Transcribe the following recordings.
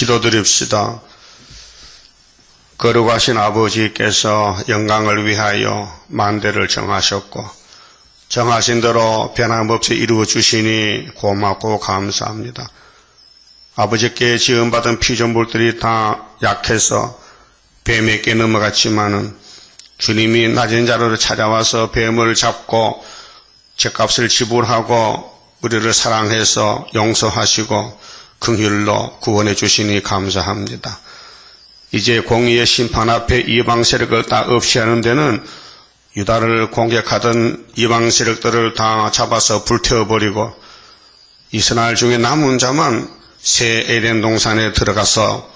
기도드립시다. 거룩하신 아버지께서 영광을 위하여 만대를 정하셨고 정하신 대로 변함없이 이루어 주시니 고맙고 감사합니다. 아버지께 지음받은 피조물들이 다 약해서 뱀에게 넘어갔지만은 주님이 낮은 자로를 찾아와서 뱀을 잡고 죗값을 지불하고 우리를 사랑해서 용서하시고 긍휼로 구원해 주시니 감사합니다. 이제 공의의 심판 앞에 이방 세력을 다 없이하는 데는 유다를 공격하던 이방 세력들을 다 잡아서 불태워버리고 이스라엘 중에 남은 자만 새 에덴 동산에 들어가서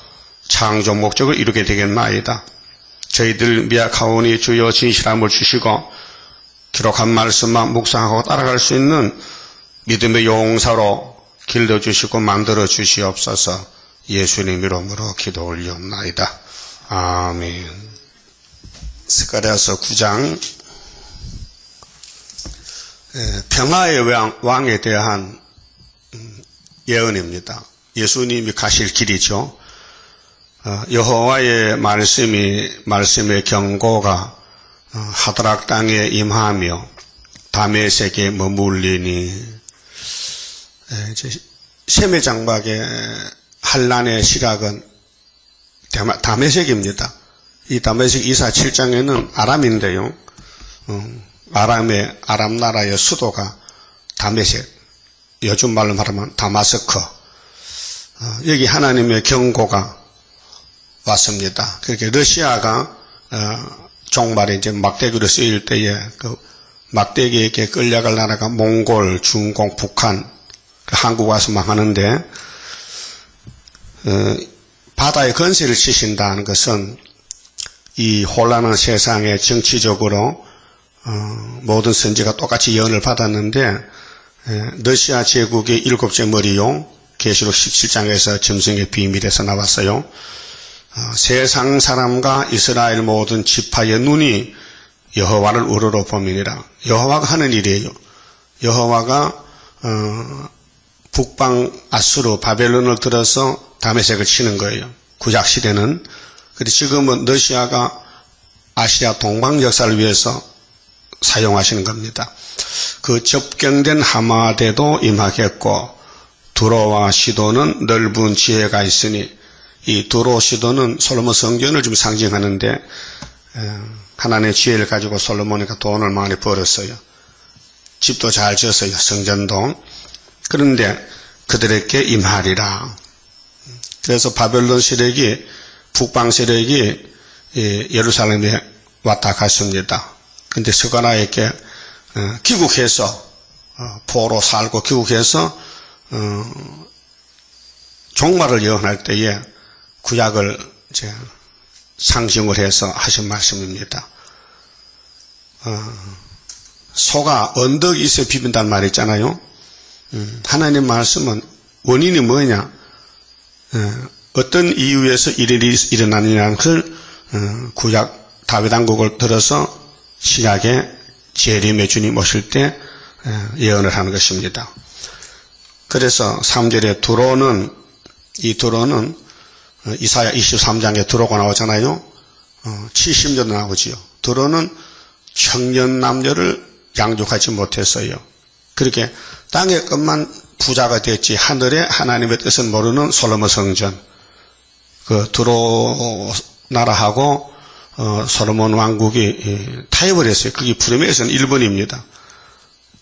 창조 목적을 이루게 되겠나이다. 저희들 미약하오니 주여 진실함을 주시고 기록한 말씀만 묵상하고 따라갈 수 있는 믿음의 용사로 길러주시고 만들어 주시옵소서. 예수님 이름으로 기도 올리옵나이다. 아멘. 스가랴서 9장 평화의 왕에 대한 예언입니다. 예수님이 가실 길이죠. 여호와의 말씀의 경고가 하드락 땅에 임하며 다메섹에 머물리니 셈의 장막의 한란의 시각은 다메섹입니다. 이 다메섹 이사 7장에는 아람인데요. 아람 나라의 수도가 다메섹, 요즘 말로 말하면 다마스커. 여기 하나님의 경고가 왔습니다. 그렇게 러시아가 종말에 이제 막대기로 쓰일 때에 그 막대기에게 끌려갈 나라가 몽골, 중공, 북한, 한국 와서 망하는데 바다에 건세를 치신다는 것은 이 혼란한 세상에 정치적으로 모든 선지가 똑같이 예언을 받았는데 러시아 제국의 7째 머리요. 계시록 17장에서 짐승의 비밀에서 나왔어요. 세상 사람과 이스라엘 모든 지파의 눈이 여호와를 우러러보미니라. 여호와가 하는 일이에요. 여호와가 북방 아수르 바벨론을 들어서 다메섹을 치는 거예요. 구약 시대는. 근데 지금은 러시아가 아시아 동방 역사를 위해서 사용하시는 겁니다. 그 접경된 하마대도 임하겠고 두로와 시도는 넓은 지혜가 있으니 이 두로 시도는 솔로몬 성전을 좀 상징하는데 하나님의 지혜를 가지고 솔로몬이 돈을 많이 벌었어요. 집도 잘 지었어요. 성전도. 그런데 그들에게 임하리라. 그래서 바벨론 세력이 북방 세력이 예루살렘에 왔다 갔습니다. 그런데 스가랴에게 귀국해서 포로 살고 귀국해서 종말을 예언할 때에 구약을 이제 상징을 해서 하신 말씀입니다. 소가 언덕 위에 비빈다는 말이 있잖아요. 하나님 말씀은 원인이 뭐냐? 어떤 이유에서 일이 일어나느냐는 걸 구약 다윗 왕국을 들어서 신약에 재림의 주님 오실 때 예언을 하는 것입니다. 그래서 3절에 이 두로는 이사야 23장에 두로가 나오잖아요. 70년 나오지요. 두로는 청년 남녀를 양육하지 못했어요. 그렇게 땅의 것만 부자가 됐지 하늘에 하나님의 뜻은 모르는 솔로몬 성전. 그 두로 나라하고 솔로몬 왕국이 타협을 했어요. 그게 부르메에서는 1번입니다.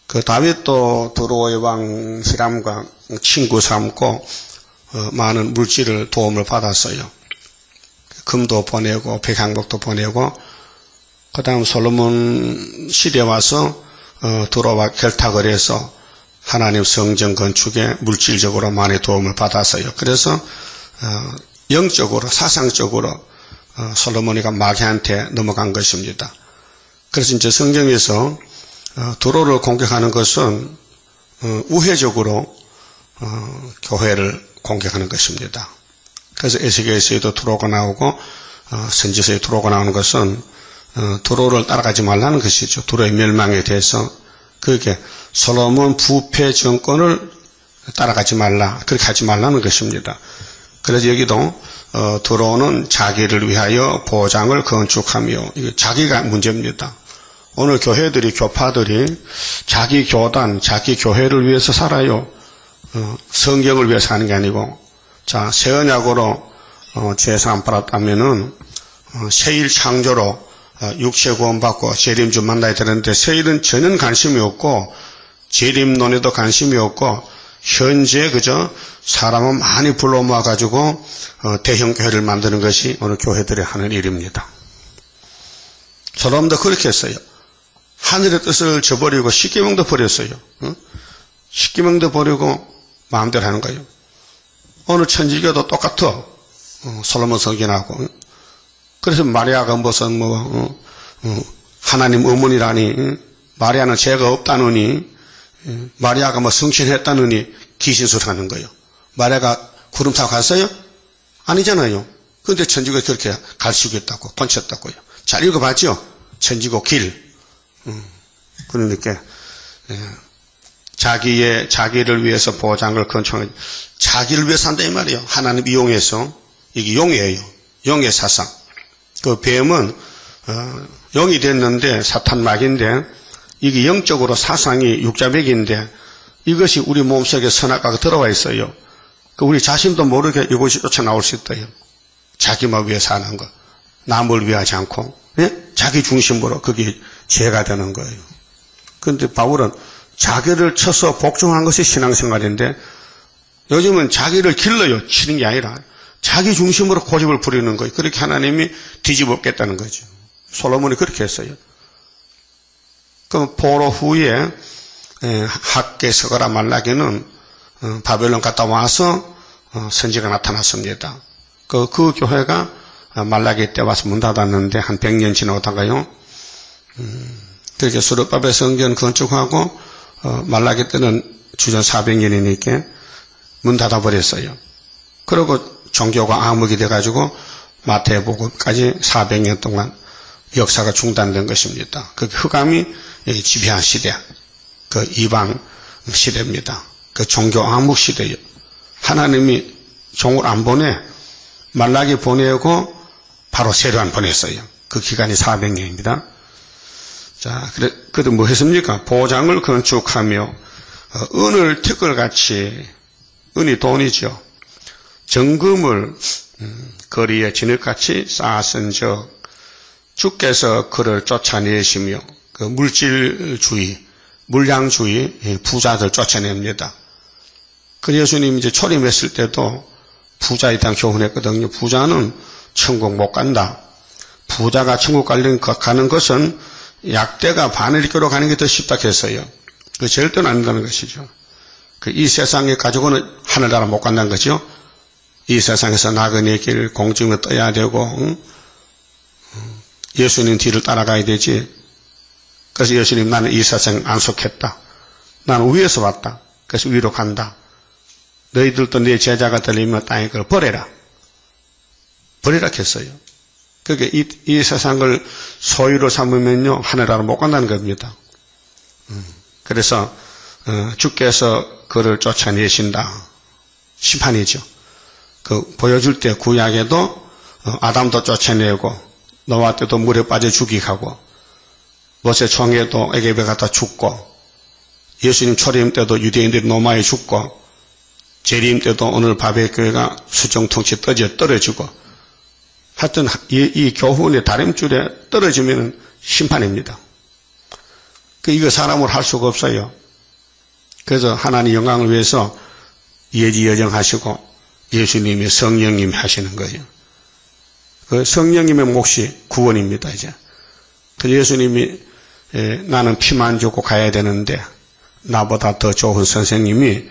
그 다윗도 두로의 왕 히람과 친구 삼고 많은 물질을 도움을 받았어요. 금도 보내고 백향목도 보내고 그 다음 솔로몬 시대에 와서 두로와 결탁을 해서 하나님 성전 건축에 물질적으로 많이 도움을 받았어요. 그래서 영적으로 사상적으로 솔로몬이가 마귀한테 넘어간 것입니다. 그래서 이제 성경에서 두로를 공격하는 것은 우회적으로 교회를 공격하는 것입니다. 그래서 에스겔서에도 두로가 나오고 선지서에 두로가 나오는 것은 두로를 따라가지 말라는 것이죠. 두로의 멸망에 대해서 그렇게 솔로몬 부패 정권을 따라가지 말라, 그렇게 하지 말라는 것입니다. 그래서 여기도 들어오는 자기를 위하여 보장을 건축하며, 이게 자기가 문제입니다. 오늘 교회들이, 교파들이 자기 교단, 자기 교회를 위해서 살아요. 성경을 위해서 사는 게 아니고, 자, 새 언약으로 죄에서 안 팔았다면은 새일 창조로 육체 구원받고 재림주 만나야 되는데, 새일은 전혀 관심이 없고 재림론에도 관심이 없고, 현재 그저 사람을 많이 불러 모아가지고 대형 교회를 만드는 것이 오늘 교회들이 하는 일입니다. 소돔도 그렇게 했어요. 하늘의 뜻을 저버리고 십계명도 버렸어요. 십계명도 버리고 마음대로 하는 거예요. 오늘 천주교도 똑같아. 솔로몬 성전하고. 그래서 마리아가 무슨 하나님 어머니라니, 마리아는 죄가 없다느니, 마리아가 성신했다느니 귀신소리 하는 거예요. 마리아가 구름 타고 갔어요? 아니잖아요. 그런데 천주교가 그렇게 가르치겠다고, 번쳤다고요. 잘 읽어봤죠? 천주교 길. 그러니까, 자기를 위해서 보장을 건축하는, 자기를 위해서 산다 이 말이에요. 하나님 이용해서. 이게 용이에요. 용의 사상. 그 뱀은, 용이 됐는데, 사탄 막인데, 이게 영적으로 사상이 육자백인데, 이것이 우리 몸속에 선악과가 들어와 있어요. 우리 자신도 모르게 이것이 쫓아나올 수 있어요. 자기만 위해 사는 거. 남을 위하지 않고, 예? 자기 중심으로 그게 죄가 되는 거예요. 그런데 바울은 자기를 쳐서 복종한 것이 신앙생활인데, 요즘은 자기를 길러요. 치는 게 아니라 자기 중심으로 고집을 부리는 거예요. 그렇게 하나님이 뒤집었겠다는 거죠. 솔로몬이 그렇게 했어요. 그럼 포로 후에 학개 서거라 말라기는 바벨론 갔다 와서 선지가 나타났습니다. 그 교회가 말라기 때 와서 문 닫았는데 한 100년 지나다가요. 그렇게 수르바벨 성전 건축하고 말라기 때는 주전 400년이니까 문 닫아버렸어요. 그리고 종교가 암흑이 돼가지고 마태복음까지 400년 동안 역사가 중단된 것입니다. 그 흑암이 지배한 시대, 그 이방 시대입니다. 그 종교 암흑 시대예요. 하나님이 종을 안 보내, 말라기 보내고 바로 세례관 보냈어요. 그 기간이 400년입니다. 자, 그래도 뭐 했습니까? 보장을 건축하며 은을 티끌같이, 은이 돈이죠. 정금을 거리에 진흙같이 쌓았은즉 주께서 그를 쫓아내시며, 그 물질주의, 물량주의 부자들 쫓아냅니다. 그 예수님이 이제 초림했을 때도 부자에 대한 교훈했거든요. 부자는 천국 못 간다. 부자가 천국 가는 것은 약대가 바늘기로 가는 게 더 쉽다 했어요. 그 절대는 안 된다는 것이죠. 이 세상에 가지고는 하늘나라 못 간다는 거죠. 이 세상에서 나그네 길 공중에 떠야 되고, 예수님 뒤를 따라가야 되지. 그래서 예수님, 나는 이 세상 안 속했다. 나는 위에서 왔다. 그래서 위로 간다. 너희들도 내 제자가 되려면 땅에 그걸 버려라. 버리라 했어요. 그러니까 이 세상을 소유로 삼으면요, 하늘나라 못 간다는 겁니다. 그래서 주께서 그를 쫓아내신다. 심판이죠. 보여줄 때 구약에도 아담도 쫓아내고, 노아 때도 물에 빠져 죽이고, 모세 총회도 에게베 갔다 죽고, 예수님 초림 때도 유대인들이 노마에 죽고, 재림 때도 오늘 바베교회가 수정통치 떨어지고, 하여튼 이 교훈의 다림줄에 떨어지면 심판입니다. 이거 사람으로 할 수가 없어요. 그래서 하나님 영광을 위해서 예지여정하시고 예수님이 성령님이 하시는 거예요. 그 성령님의 몫이 구원입니다, 이제. 그래서 예수님이 나는 피만 주고 가야 되는데 나보다 더 좋은 선생님이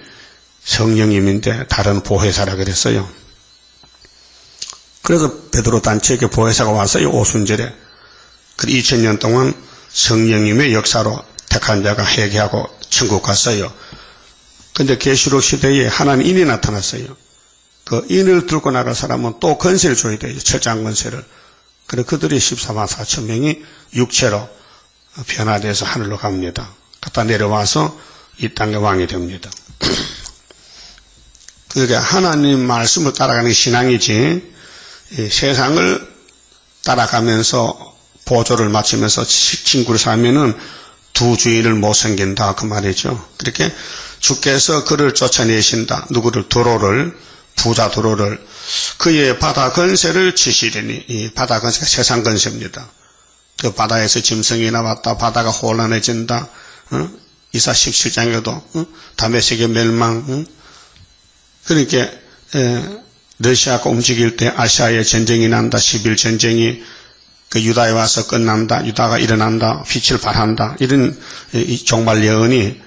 성령님인데 다른 보혜사라 그랬어요. 그래서 베드로 단체에게 보혜사가 왔어요, 오순절에. 그 2000년 동안 성령님의 역사로 택한 자가 회개하고 천국 갔어요. 근데 계시록 시대에 하나님 인이 나타났어요. 그 인을 들고 나갈 사람은 또 권세를 줘야 돼요. 철장 권세를. 그래서 그들이 14만 4천 명이 육체로 변화돼서 하늘로 갑니다. 갖다 내려와서 이 땅의 왕이 됩니다. 그러니까 하나님 말씀을 따라가는 게 신앙이지, 이 세상을 따라가면서 보조를 맞추면서 친구를 사면은 두 주인을 못 섬긴다 그 말이죠. 그렇게 주께서 그를 쫓아내신다. 누구를? 도로를, 부자 도로를. 그의 바다 건세를 치시리니, 이 바다 건세가 세상 건세입니다. 그 바다에서 짐승이 나왔다. 바다가 혼란해진다. 이사 17장에도 다메섹의 멸망. 그러니까 러시아가 움직일 때 아시아에 전쟁이 난다. 10일 전쟁이 그 유다에 와서 끝난다. 유다가 일어난다. 빛을 발한다. 이런 이 종말 예언이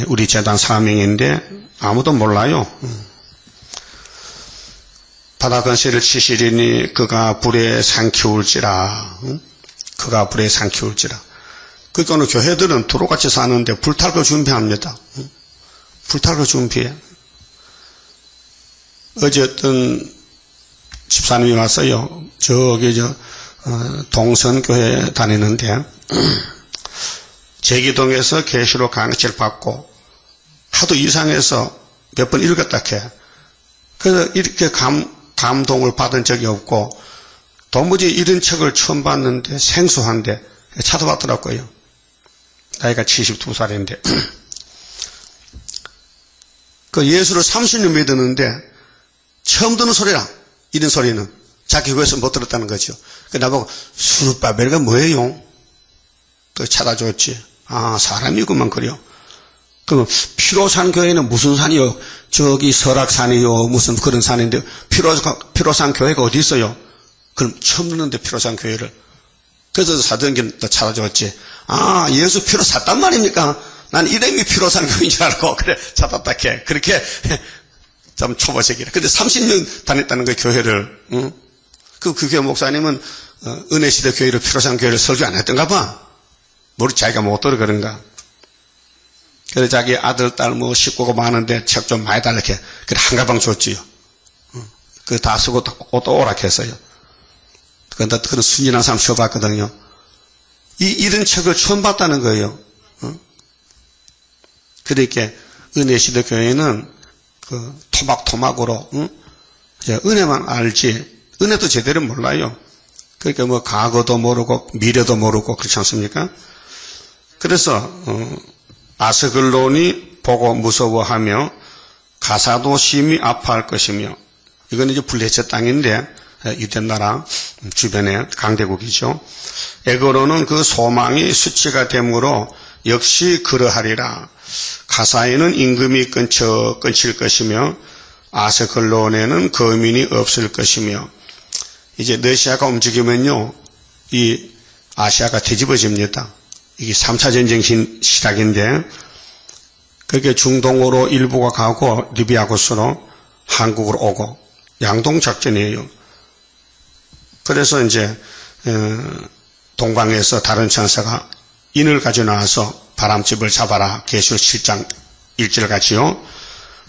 우리 재단 사명인데 아무도 몰라요. 바다 건세를 치시리니 그가 불에 삼키울지라. 그가 불에 삼키울지라. 그러니까 오늘 교회들은 도로같이 사는데 불탈 거 준비합니다. 불탈 거 준비해. 어제 어떤 집사님이 왔어요. 저기 동선교회 다니는데 제기동에서 계시록 강의를 받고 하도 이상해서 몇 번 읽었다 해. 그래서 이렇게 감동을 받은 적이 없고 도무지 이런 책을 처음 봤는데 생소한데 찾아봤더라고요. 나이가 72살인데 그 예수를 30년 믿었는데 처음 듣는 소리라. 이런 소리는 자기 교회에서 못 들었다는 거죠. 나보고 수르바벨가 뭐예요? 그 찾아줬지. 아, 사람이구만 그래요. 그럼 피로산 교회는 무슨 산이요? 저기 설악산이요. 무슨 그런 산인데 피로산 교회가 어디 있어요? 그럼 처음 듣는데 피로산 교회를. 그래서 사도행전 찾아줬지. 아, 예수 피로 샀단 말입니까? 난 이름이 피로산 교회인 줄 알고 그래 찾았다 해. 그렇게 좀 초보적이라. 근데 30년 다녔다는 거예요, 교회를. 응? 그 교회 목사님은 은혜시대 교회를 피로산 교회를 설교 안 했던가 봐. 모르 자기가 못 들어 그런가. 그래서 자기 아들, 딸, 뭐 식구가 많은데 책 좀 많이 달라 해. 그래 한 가방 줬지요. 그 다 쓰고 또 오락했어요. 근데 그런 순진한 사람 쉬어봤거든요. 이런 책을 처음 봤다는 거예요. 그러니까 은혜시대 교회는 그 토막토막으로 은혜만 알지 은혜도 제대로 몰라요. 그러니까 뭐 과거도 모르고 미래도 모르고 그렇지 않습니까? 그래서 아스글론이 보고 무서워하며 가사도 심히 아파할 것이며 이건 이제 블레셋 땅인데 유대 나라 주변의 강대국이죠. 에그로는 그 소망이 수치가 되므로 역시 그러하리라. 가사에는 임금이 끊칠 것이며 아스글론에는 거민이 없을 것이며 이제 러시아가 움직이면요 이 아시아가 뒤집어집니다. 이게 3차 전쟁 시작인데 그게 중동으로 일부가 가고 리비아 곳으로 한국으로 오고 양동작전이에요. 그래서 이제 동방에서 다른 천사가 인을 가져 나와서 바람집을 잡아라. 계시록 7장 1절 같이요.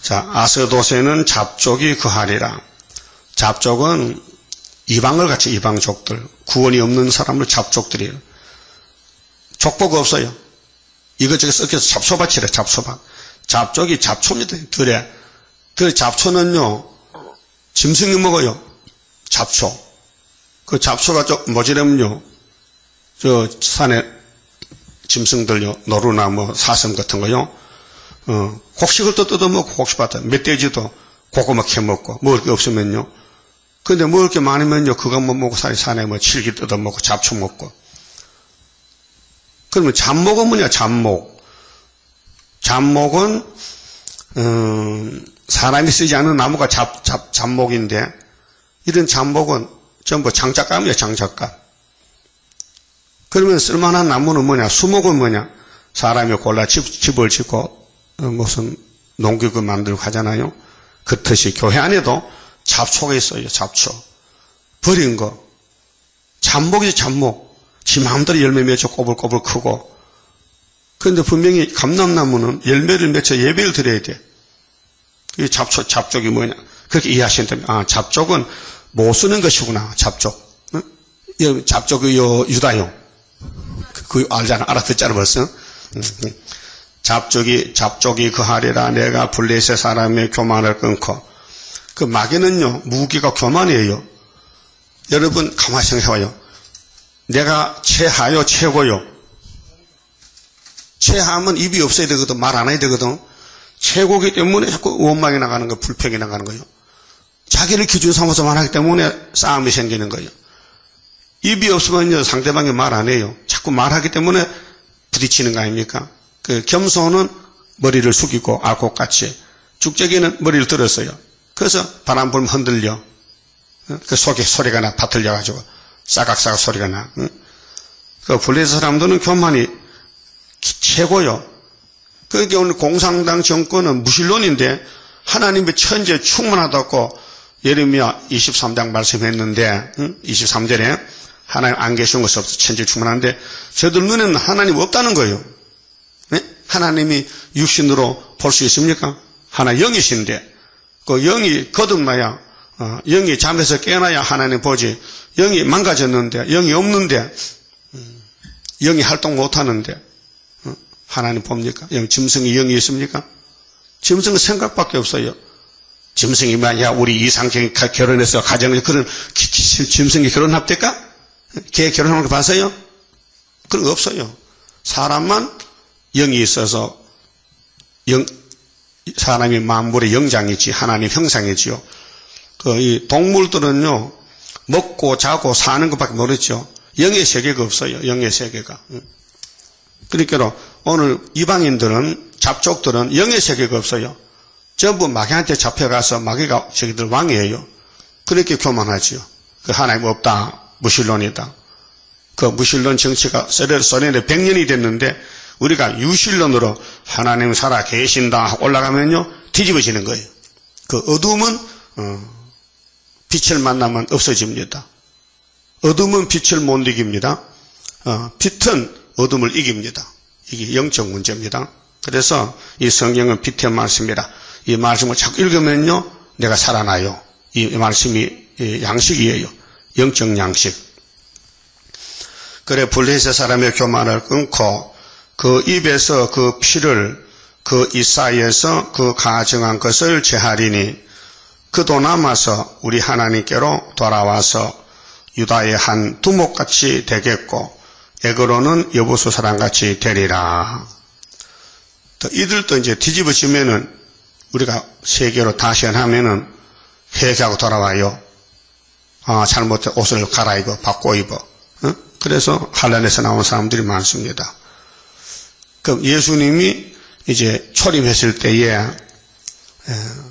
자, 아스도세는 잡족이 그하리라. 잡족은 이방을 같이 이방족들, 구원이 없는 사람을 잡족들이에요. 족보가 없어요. 이것저것 섞여서 잡초밭이래, 잡초밭. 잡족이 잡초입니다. 들에 잡초는요, 짐승이 먹어요. 잡초. 그 잡초가 좀 모자라면요, 저 산에 짐승들요, 노루나 뭐 사슴 같은 거요, 곡식을 또 뜯어먹고 곡식밭에 멧돼지도 고구마 캐먹고 먹을 게 없으면요. 근데 먹을 게 많으면요, 그것만 먹고 산에 뭐 칠기 뜯어먹고 잡초 먹고. 그러면 잡목은 뭐냐, 잡목. 잡목은, 사람이 쓰지 않은 나무가 잡목인데, 이런 잡목은 전부 장작감이에요, 장작감. 그러면 쓸만한 나무는 뭐냐, 수목은 뭐냐, 사람이 골라 집을 짓고, 무슨 농기구 만들고 하잖아요. 그렇듯이 교회 안에도 잡초가 있어요, 잡초. 버린 거. 잡목이지, 잡목. 지 마음대로 열매 맺혀 꼬불꼬불 크고. 그런데 분명히 감람나무는 열매를 맺혀 예배를 드려야 돼. 이 잡족이 뭐냐. 그렇게 이해하시면 됩니다. 아, 잡족은 못 쓰는 것이구나, 잡족. 응? 잡족이 유다용. 그 알잖아, 알아듣잖아, 벌써. 잡족이 그하리라. 내가 블레셋 사람의 교만을 끊고 그 마귀는요, 무기가 교만이에요. 여러분, 가만히 생각해봐요. 내가 최하요, 최고요. 최하면 입이 없어야 되거든. 말 안 해야 되거든. 최고기 때문에 자꾸 원망이 나가는 거예요. 불평이 나가는 거예요. 자기를 기준 삼아서 말하기 때문에 싸움이 생기는 거예요. 입이 없으면요, 상대방이 말 안 해요. 자꾸 말하기 때문에 부딪히는 거 아닙니까? 그 겸손은 머리를 숙이고 악곡같이, 죽재기는 머리를 들었어요. 그래서 바람 불면 흔들려. 그 속에 소리가 나, 다 들려가지고 싸각싸각 소리가 나. 그 블레셋 사람들은 교만이 최고요. 그러니까 오늘 공산당 정권은 무신론인데 하나님의 천지에 충만하다고 예레미야 23장 말씀했는데 23절에 하나님 안 계신 것이 없어 천지에 충만한데 저들 눈에는 하나님 없다는 거예요. 네? 하나님이 육신으로 볼 수 있습니까? 하나 영이신데 그 영이 거듭나야 영이 잠에서 깨어나야 하나님 보지. 영이 망가졌는데 영이 없는데 영이 활동 못하는데 하나님 봅니까? 짐승이 영이 있습니까? 짐승은 생각밖에 없어요. 짐승이 만약 우리 이상적인 결혼해서 가정을 그런 짐승이 결혼합니까? 개 결혼하는 거 봤어요? 그런 거 없어요. 사람만 영이 있어서 사람이 만물의 영장이지 하나님 형상이지요. 이 동물들은요 먹고 자고 사는 것밖에 모르죠. 영의 세계가 없어요. 영의 세계가. 그러니까 오늘 이방인들은 잡족들은 영의 세계가 없어요. 전부 마귀한테 잡혀가서 마귀가 저기들 왕이에요. 그렇게 교만하지요. 그 하나님 없다. 무신론이다. 그 무신론 정치가 소련에 100년이 됐는데 우리가 유신론으로 하나님 살아 계신다 올라가면요 뒤집어지는 거예요. 그 어둠은 빛을 만나면 없어집니다. 어둠은 빛을 못 이깁니다. 빛은 어둠을 이깁니다. 이게 영적 문제입니다. 그래서 이 성경은 빛의 말씀이라 이 말씀을 자꾸 읽으면요 내가 살아나요. 이 말씀이 양식이에요. 영적 양식. 그래 블레셋 사람의 교만을 끊고 그 입에서 그 피를 그 이사이에서 그 가정한 것을 제하리니 그도 남아서 우리 하나님께로 돌아와서 유다의 한 두목같이 되겠고 에그로는 여보수 사람같이 되리라. 이들도 이제 뒤집어지면은 우리가 세계로 다시 하면은 회개하고 돌아와요. 잘못된 옷을 갈아입어 바꿔 입어. 그래서 환란에서 나온 사람들이 많습니다. 그럼 예수님이 이제 초림했을 때에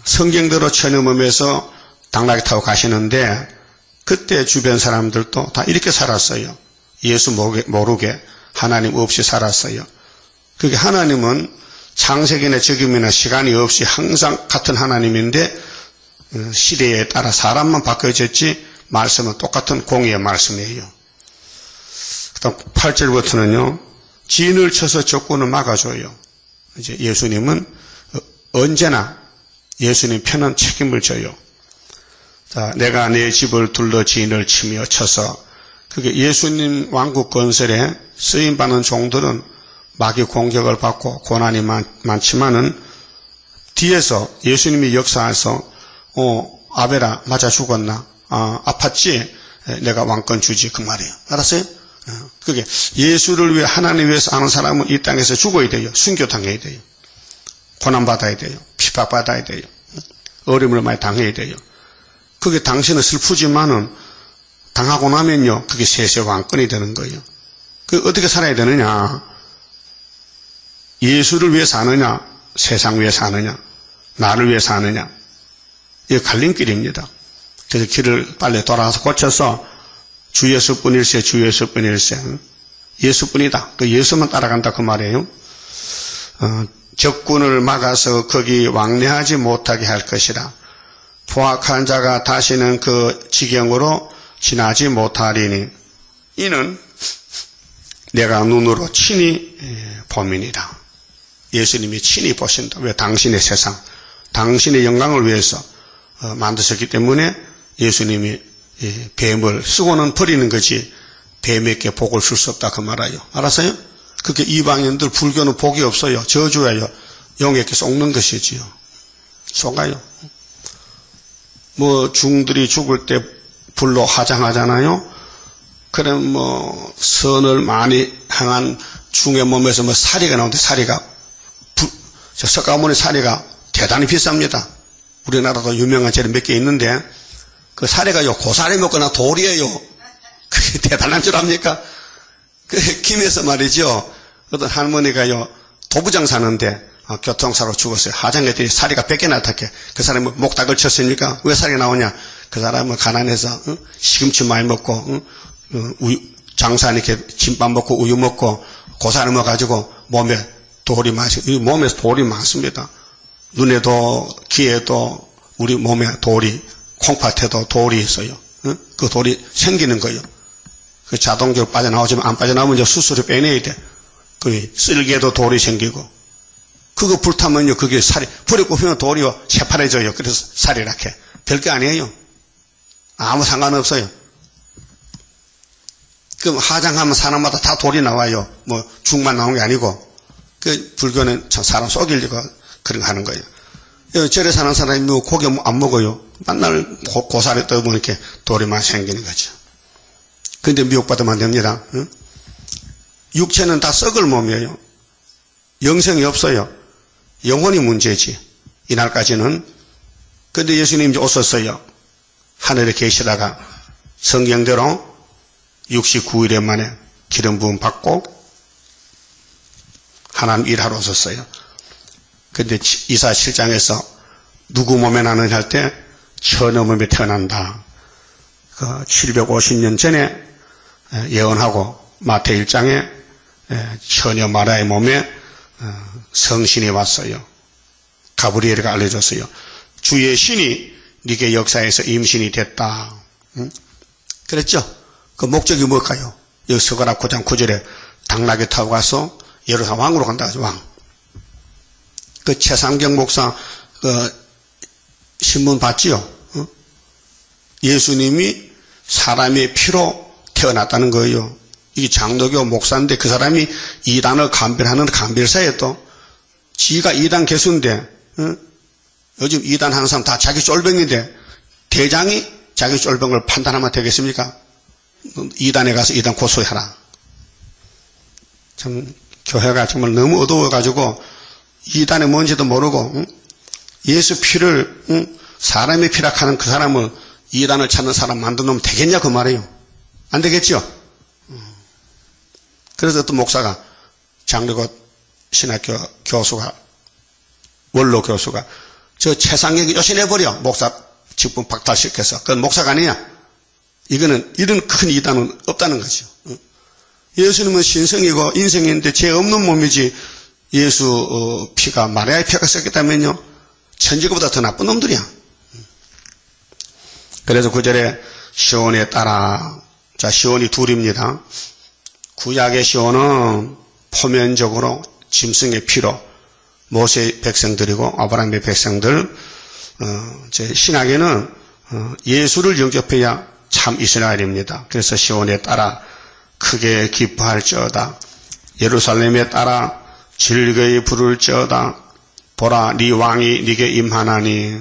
성경대로 천음하면서 당나귀 타고 가시는데 그때 주변 사람들도 다 이렇게 살았어요. 예수 모르게 하나님 없이 살았어요. 그게 하나님은 창세기나 적임이나 시간이 없이 항상 같은 하나님인데 시대에 따라 사람만 바뀌어졌지 말씀은 똑같은 공의의 말씀이에요. 그다음 8절부터는요. 진을 쳐서 적군을 막아줘요. 이제 예수님은 언제나 예수님 편한 책임을 져요. 자, 내가 내 집을 둘러 진을 치며 쳐서 그게 예수님 왕국 건설에 쓰임받는 종들은 마귀 공격을 받고 고난이 많지만은 뒤에서 예수님이 역사해서 아벨아 맞아 죽었나? 아팠지? 내가 왕권 주지 그 말이에요. 알았어요? 그게 예수를 위해 하나님 위해서 아는 사람은 이 땅에서 죽어야 돼요. 순교당해야 돼요. 고난받아야 돼요. 핍박받아야 돼요. 어려움을 많이 당해야 돼요. 그게 당신은 슬프지만은 당하고 나면요 그게 세세 왕권이 되는 거예요. 그 어떻게 살아야 되느냐? 예수를 위해 사느냐? 세상 위해 사느냐? 나를 위해 사느냐? 이게 갈림길입니다. 그래서 길을 빨리 돌아서 고쳐서 주 예수뿐일세 주 예수뿐일세 예수뿐이다. 그 예수만 따라간다 그 말이에요. 적군을 막아서 거기 왕래하지 못하게 할 것이라. 포악한 자가 다시는 그 지경으로 지나지 못하리니 이는 내가 눈으로 친히 봄이니라. 예수님이 친히 보신다. 왜? 당신의 세상, 당신의 영광을 위해서 만드셨기 때문에 예수님이 뱀을 쓰고는 버리는 거지 뱀에게 복을 줄 수 없다 그 말이에요. 알았어요? 그렇게 이방인들 불교는 복이 없어요. 저주예요. 용에게 속는 것이지요. 속아요. 뭐 중들이 죽을 때 불로 화장하잖아요. 그럼 뭐 선을 많이 행한 중의 몸에서 뭐 사리가 나오는데 사리가 저 석가모니 사리가 대단히 비쌉니다. 우리나라도 유명한 재료 몇 개 있는데 그 사리가요 고사리 먹거나 돌이에요. 그게 대단한 줄 압니까? 그 김에서 말이죠. 어떤 할머니가요 도부장 사는데 교통사로 죽었어요. 화장했더니 사리가 100개 나타게 그 사람이 목닥을 쳤습니까? 왜 사리가 나오냐? 그 사람은 가난해서 시금치 많이 먹고 우유, 장사는 이렇게 김밥 먹고 우유 먹고 고사리 먹어가지고 몸에 돌이 몸에서 돌이 많습니다. 눈에도 귀에도 우리 몸에 돌이 콩팥에도 돌이 있어요. 그 돌이 생기는 거예요. 그 자동적으로 빠져나오지만 안 빠져나오면 이제 수술을 빼내야 돼. 그 쓸개도 돌이 생기고 그거 불타면요 그게 살이 불에 꼽히면 돌이요 새파래져요. 그래서 살이 이렇게 별게 아니에요. 아무 상관없어요. 그럼 화장하면 사람마다 다 돌이 나와요. 뭐 죽만 나오는 게 아니고 그 불교는 참 사람 속이려고 그런 거 하는 거예요. 절에 사는 사람이 뭐 고기 안 먹어요. 맨날 고사리 떠보면 이렇게 돌이 많이 생기는 거죠. 근데 미혹받으면 안 됩니다. 응? 육체는 다 썩을 몸이에요. 영생이 없어요. 영혼이 문제지. 이날까지는. 근데 예수님이 이제 오셨어요. 하늘에 계시다가 성경대로 69일에 만에 기름 부음 받고 하나님 일하러 오셨어요. 근데 이사 7장에서 누구 몸에 나느냐 할 때 처녀 몸에 태어난다. 그 750년 전에 예언하고 마태 1장에 처녀 마리아의 몸에 성신이 왔어요. 가브리엘가 알려줬어요. 주의 신이 네게 역사에서 임신이 됐다. 응? 그랬죠? 그 목적이 뭘까요? 여기 스가랴 9장 9절에 당나귀 타고 가서 예루살렘 왕으로 간다. 왕. 그 최상경 목사 그 신문 봤지요? 어? 예수님이 사람의 피로 태어났다는 거예요. 이게 장로교 목사인데 그 사람이 이단을 감별하는 감별사에 또 지가 이단 개수인데 요즘 이단 하는 사람 다 자기 쫄병인데 대장이 자기 쫄병을 판단하면 되겠습니까? 이단에 가서 이단 고소해라. 참 교회가 정말 너무 어두워가지고 이단이 뭔지도 모르고 예수 피를 사람의 피락하는 그 사람을 이단을 찾는 사람 만들어놓으면 되겠냐 그 말이에요. 안 되겠죠? 그래서 어떤 목사가 장로교 신학교 교수가 원로 교수가 저 최상혁이 요신해버려 목사 직분 박탈시켜서 그건 목사가 아니야. 이거는 이런 큰 이단은 없다는 거죠. 예수님은 신성이고 인성인데 죄 없는 몸이지 예수 피가 마리아의 피가 섞였다면요 천지보다 더 나쁜 놈들이야. 그래서 구절에 시온에 따라 자 시온이 둘입니다. 구약의 시온은 포면적으로 짐승의 피로 모세의 백성들이고 아브라함의 백성들 제 신학에는 예수를 영접해야 참 이스라엘입니다. 그래서 시온에 따라 크게 기뻐할지어다. 예루살렘에 따라 즐거이 부를지어다. 보라 네 왕이 네게 임하나니.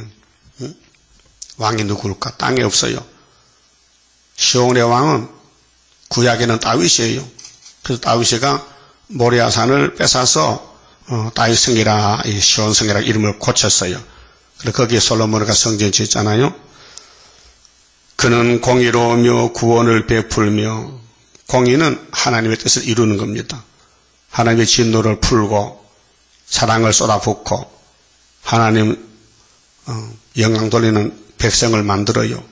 왕이 누구일까? 땅에 없어요. 시온의 왕은 구약에는 다윗이에요. 그래서 다윗이가 모리아산을 뺏어서 다윗 성이라 시온 성이라 이름을 고쳤어요. 그래서 거기에 솔로몬이가 성전 짓잖아요. 그는 공의로우며 구원을 베풀며 공의는 하나님의 뜻을 이루는 겁니다. 하나님의 진노를 풀고 사랑을 쏟아붓고 하나님 영광 돌리는 백성을 만들어요.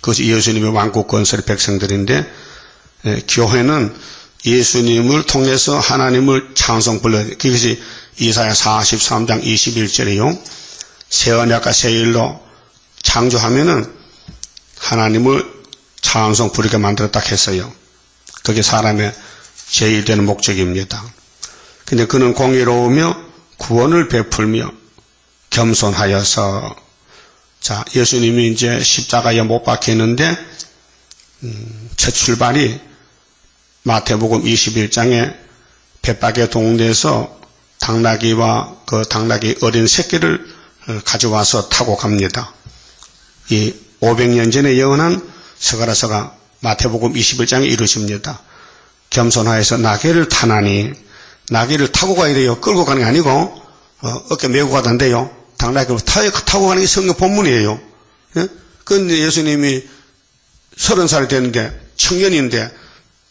그것이 예수님의 왕국 건설의 백성들인데 교회는 예수님을 통해서 하나님을 찬송 불러요. 그것이 이사야 43장 21절이요. 새 언약과 새 일로 창조하면은 하나님을 찬송 부르게 만들었다 했어요. 그게 사람의 제일 되는 목적입니다. 근데 그는 공의로우며 구원을 베풀며 겸손하여서 자 예수님이 이제 십자가에 못 박혔는데 첫 출발이 마태복음 21장에 벳박의 동네에서 당나귀와 그 당나귀 어린 새끼를 가져와서 타고 갑니다. 이 500년 전에 예언한 서가라서가 마태복음 21장에 이루어집니다. 겸손하여서 나귀를 타나니, 나귀를 타고 가야 돼요. 끌고 가는 게 아니고 어깨 메고 가던데요. 당나귀를 타고 가는 게 성경 본문이에요. 예? 그런데 예수님이 30살이 됐는데 청년인데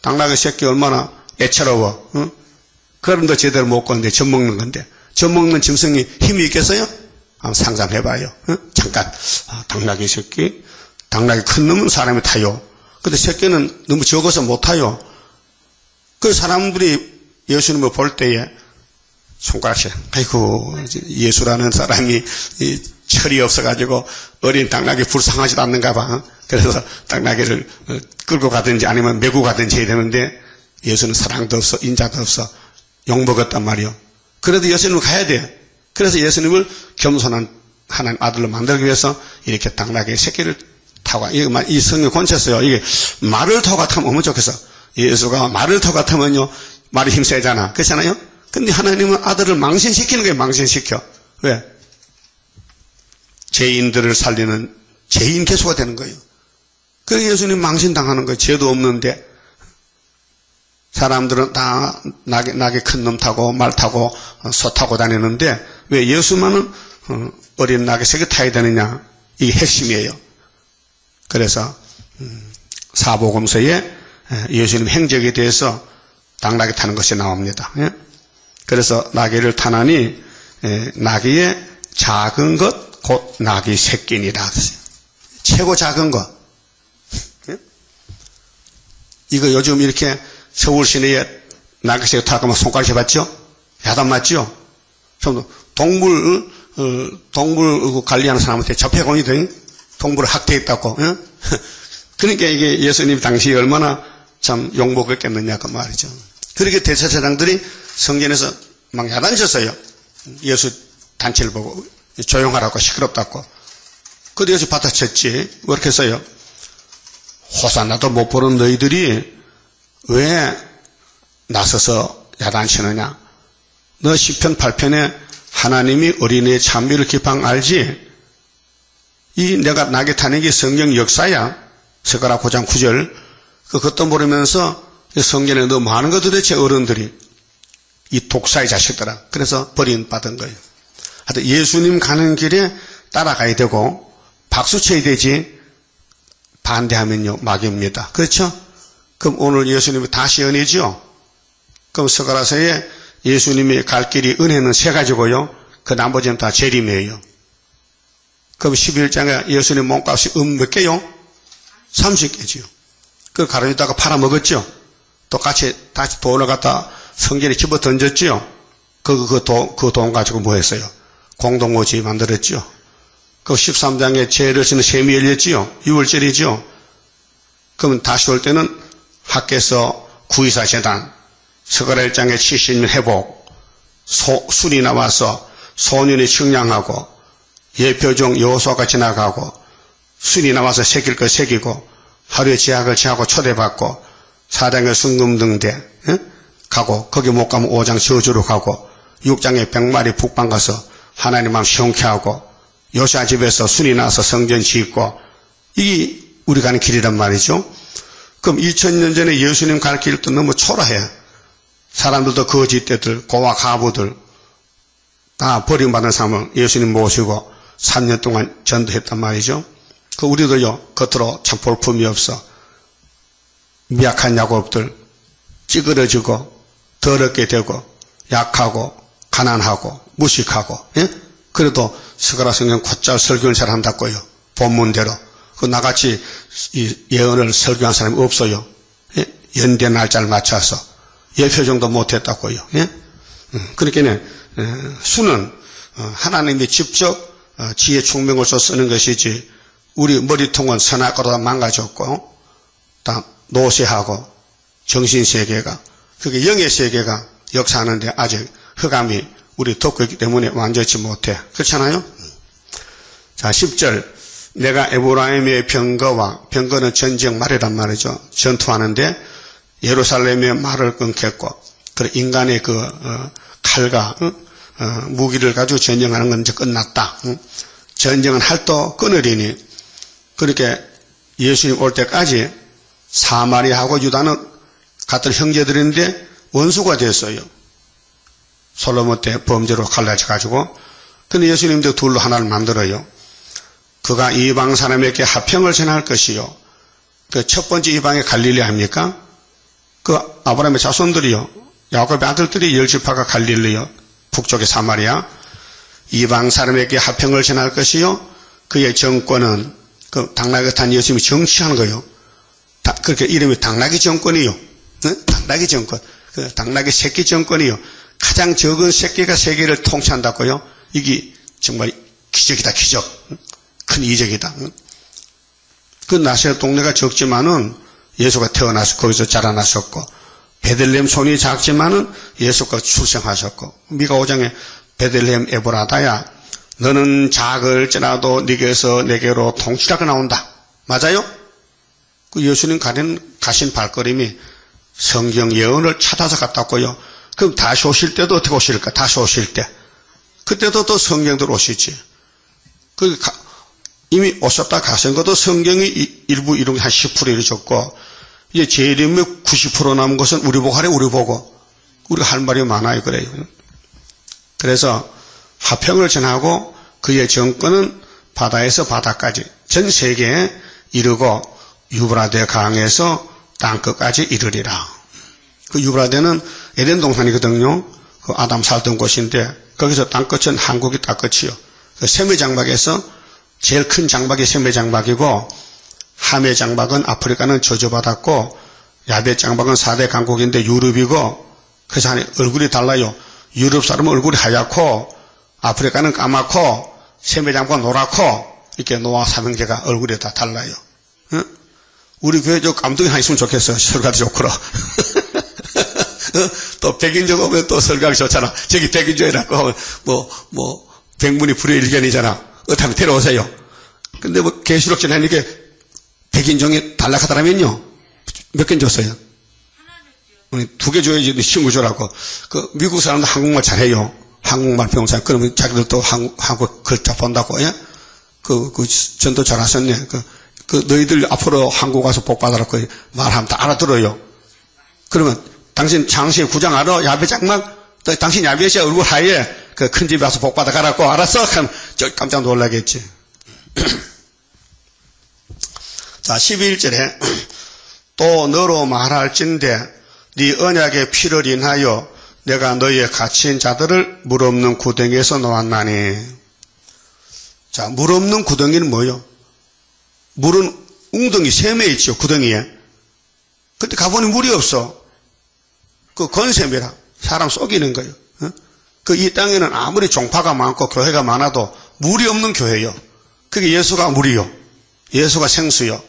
당나귀 새끼 얼마나 애처로워. 그런데 제대로 못 걷는데 젖 먹는 건데 젖 먹는 짐승이 힘이 있겠어요? 한번 상상해봐요. 잠깐 당나귀 새끼, 당나귀 큰 놈은 사람이 타요. 근데 새끼는 너무 적어서 못 타요. 그 사람들이 예수님을 볼 때에 손가락질, 아이고 예수라는 사람이 철이 없어가지고 어린 당나귀 불쌍하지도 않는가 봐. 그래서 당나귀를 끌고 가든지 아니면 메고 가든지 해야 되는데 예수는 사랑도 없어 인자도 없어 욕먹었단 말이요. 그래도 예수님은 가야 돼. 그래서 예수님을 겸손한 하나님 아들로 만들기 위해서 이렇게 당나귀 새끼를 타고, 이 성경 권쳤어요. 이게 말을 타고 타면 너무 좋겠어. 예수가 말을 타고 타면요 말이 힘세잖아. 그렇잖아요? 근데 하나님은 아들을 망신시키는 거예요. 망신시켜. 왜? 죄인들을 살리는 죄인 개수가 되는 거예요. 그래서 예수님 망신당하는 거예요. 죄도 없는데 사람들은 다 나게 큰 놈 타고 말 타고 소 타고 다니는데 왜 예수만은 어린 나게 새끼 타야 되느냐. 이게 핵심이에요. 그래서 사복음서에 예수님 행적에 대해서 당나귀 타는 것이 나옵니다. 그래서 나귀를 타나니 나귀의 작은 것 곧 나귀 새끼니라. 최고 작은 것. 이거 요즘 이렇게 서울 시내에 나귀 새끼 타고 손가락 해봤죠? 야단 맞죠? 동물 관리하는 사람한테 접해공이더니 동물을 학대했다고. 그러니까 이게 예수님 당시에 얼마나 참 욕먹었겠느냐 그 말이죠. 그렇게 대제사장들이 성전에서 막 야단쳤어요. 예수 단체를 보고 조용하라고 시끄럽다고. 그래도 예수 받아쳤지. 왜 이렇게 했어요? 호산나도 못 보는 너희들이 왜 나서서 야단치느냐. 너 시편 8편에 하나님이 어린이의 찬미를 기뻐한 알지? 이 내가 나귀 타는 게 성경 역사야. 스가랴 9장 9절. 그것도 모르면서 성전에 너 뭐 하는 거 도대체 어른들이. 이 독사의 자식들아. 그래서 버림받은 거예요. 하여튼 예수님 가는 길에 따라가야 되고 박수 쳐야 되지 반대하면요 마귀입니다. 그렇죠? 그럼 오늘 예수님이 다시 은혜죠? 그럼 스가랴서에 예수님이 갈 길이 은혜는 세 가지고요. 그 나머지는 다 재림이에요. 그럼 11장에 예수님 몸값이 몇 개요? 30개지요. 그걸 가로지다가 팔아먹었죠. 또 같이 다시 돈을 갖다 성전에 집어 던졌죠. 그 돈 가지고 뭐 했어요? 공동모지 만들었죠. 그 13장에 죄를 지는 셈이 열렸지요. 6월절이죠. 그러면 다시 올 때는 학계서 구의사 재단, 스가랴 1장에 70년 회복, 술이 나와서 소년이 측량하고 예표종 여호수아가 지나가고 술이 나와서 새길 거 새기고 하루에 제약을 취하고 초대받고 사장의 순금등대 가고 거기 못 가면 5장 저주로 가고 6장에 100마리 북방 가서 하나님 마음 시원케 하고 요시아 집에서 순이 나서 성전 짓고 이게 우리 가는 길이란 말이죠. 그럼 2000년 전에 예수님 갈 길도 너무 초라해. 사람들도 거짓대들 고와 가부들 다 버림받은 사람을 예수님 모시고 3년 동안 전도했단 말이죠. 그 우리도요 겉으로 참 볼품이 없어. 미약한 야곱들 찌그러지고 더럽게 되고 약하고 가난하고 무식하고 그래도 스가랴 성경 곧잘 설교를 잘한다고요. 본문대로. 그 나같이 이 예언을 설교한 사람이 없어요. 연대 날짜를 맞춰서 예표정도 못했다고요. 그러니까 수는 하나님이 직접 지혜 총명으로서 쓰는 것이지 우리 머리통은 선악과로 다 망가졌고 다 노쇠하고 정신세계가 그게 영의 세계가 역사하는데 아직 흑암이 우리 덮고 있기 때문에 완전치 못해. 그렇잖아요? 자 10절 내가 에브라임의 병거는 전쟁 말이란 말이죠. 전투하는데 예루살렘의 말을 끊겠고 그 인간의 칼과 무기를 가지고 전쟁하는 건 이제 끝났다. 전쟁은 할도 끊으리니 그렇게 예수님 올 때까지 사마리아하고 유다는 같은 형제들인데 원수가 됐어요. 솔로몬 때 범죄로 갈라져가지고. 근데 예수님도 둘로 하나를 만들어요. 그가 이방 사람에게 화평을 전할 것이요. 그 첫 번째 이방의 갈릴리 아닙니까? 그 아브라함의 자손들이요. 야곱의 아들들이 10지파가 갈릴리요. 북쪽의 사마리아. 이방 사람에게 화평을 전할 것이요. 그의 정권은 그 당나귀 탄 예수님이 정치하는 거예요. 그렇게 이름이 당나귀 정권이요. 응? 당나귀 정권. 그 당나귀 새끼 정권이요. 가장 적은 새끼가 세계를 통치한다고요. 이게 정말 기적이다, 기적. 큰 이적이다. 그 나세렛 동네가 적지만은 예수가 태어나서 거기서 자라났었고, 베들레헴 손이 작지만은 예수가 출생하셨고, 미가 5장에 베들레헴 에브라다야, 너는 작을지라도 네게서 내게로 통치자가 나온다. 맞아요? 그 예수님 가신 발걸음이 성경 예언을 찾아서 갔다고요. 그럼 다시 오실 때도 어떻게 오실까? 다시 오실 때. 그때도 또 성경대로 오시지. 이미 오셨다 가신 것도 성경이 일부 이런 게 한 10% 이루어졌고, 이제 재림의 90% 남은 것은 우리 보고 하래, 우리 보고. 우리가 할 말이 많아요, 그래요. 그래서 화평을 전하고 그의 정권은 바다에서 바다까지 전 세계에 이르고 유브라데 강에서 땅끝까지 이르리라. 그 유브라데는 에덴 동산이거든요. 그 아담 살던 곳인데 거기서 땅끝은 한국이 땅끝이요. 그 세메장막에서 제일 큰 장막이 세메장막이고 하메장막은 아프리카는 저주받았고 야베장막은 4대 강국인데 유럽이고 그래서 얼굴이 달라요. 유럽 사람은 얼굴이 하얗고 아프리카는 까맣고 세메장막은 노랗고 이렇게 노아 삼형제가 얼굴이 다 달라요. 응? 우리 교회 저 감독이 하나 있으면 좋겠어요. 설교도 좋고로. 또 백인종 오면 또 설교하기 좋잖아. 저기 백인종이라고 하면 백문이 불여일견이잖아. 어떻게 데려오세요. 근데 계시록 전하니까 백인종이 단락하더라면요. 몇 개 줬어요? 2개 줘야지 친구 주라고. 그 미국 사람도 한국말 잘해요. 한국말 배운 사람. 그러면 자기들도 한국 글자 본다고, 예? 전도 잘하셨네. 너희들 앞으로 한국 가서 복 받으라고 말하면 다 알아들어요. 그러면 당신 장시 구장 알아? 야베장막? 당신 야베시야 얼굴 하얘. 큰 집에 와서 복 받아가라고. 알았어? 하면 깜짝 놀라겠지. 자, 12절에 또 너로 말할진대 네 언약의 피를 인하여 내가 너희의 갇힌 자들을 물 없는 구덩이에서 놓았나니. 자, 물 없는 구덩이는 뭐요? 물은 웅덩이 샘에 있죠, 구덩이에. 그때 가보니 물이 없어. 그 건샘이라 사람 속이는 거예요. 이 땅에는 아무리 종파가 많고 교회가 많아도 물이 없는 교회요. 그게 예수가 물이요. 예수가 생수요.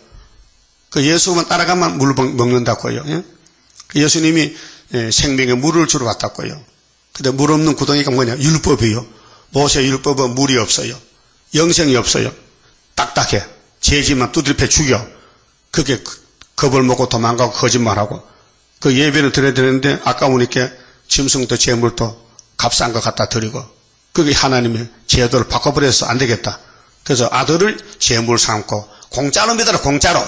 그 예수만 따라가면 물을 먹는다고요. 예? 예수님이 생명의 물을 주러 왔다고요. 근데 물 없는 구덩이가 뭐냐? 율법이요. 모세 율법은 물이 없어요. 영생이 없어요. 딱딱해. 죄지만 두드려 죽여. 그게 겁을 먹고 도망가고 거짓말하고. 그 예배는 드려야 되는데 아까우니까 짐승도 재물도 값싼 거 갖다 드리고. 그게 하나님의 제도를 바꿔버려서 안 되겠다. 그래서 아들을 재물 삼고 공짜로 믿어라, 공짜로.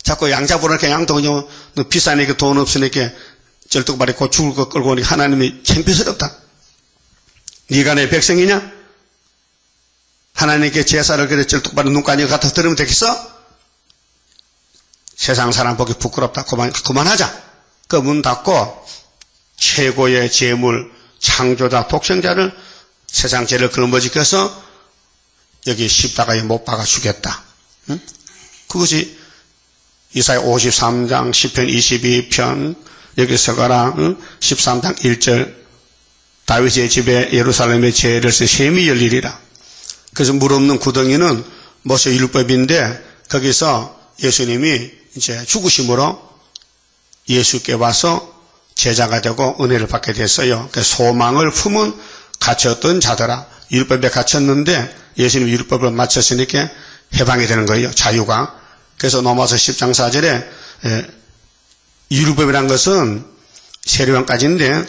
자꾸 양자 보니까 양도 그냥 비싸니까 돈 없으니까 쩔뚝발이고 죽을 거 끌고 오니까 하나님이 창피스럽다. 네가 내 백성이냐? 하나님께 제사를 그래 쩔뚝발이 눈까지 갖다 들으면 되겠어? 세상 사람 보기 부끄럽다. 그만하자. 그 문 닫고 최고의 재물, 창조자, 독생자를 세상 죄를 걸머지켜서 여기 십자가에 못 박아 주겠다. 응? 그것이 이사야 53장, 시편 22편, 여기서 가라, 13장 1절, 다윗의 집에 예루살렘의 죄를 쓴 셈이 열리리라. 그래서 물 없는 구덩이는 모세 율법인데, 거기서 예수님이 이제 죽으심으로 예수께 와서 제자가 되고 은혜를 받게 됐어요. 그래서 소망을 품은 갇혔던 자들아, 율법에 갇혔는데 예수님 율법을 마쳤으니까 해방이 되는 거예요. 자유가. 그래서 로마서 10장 4절에 율법이란 것은 세례관까지인데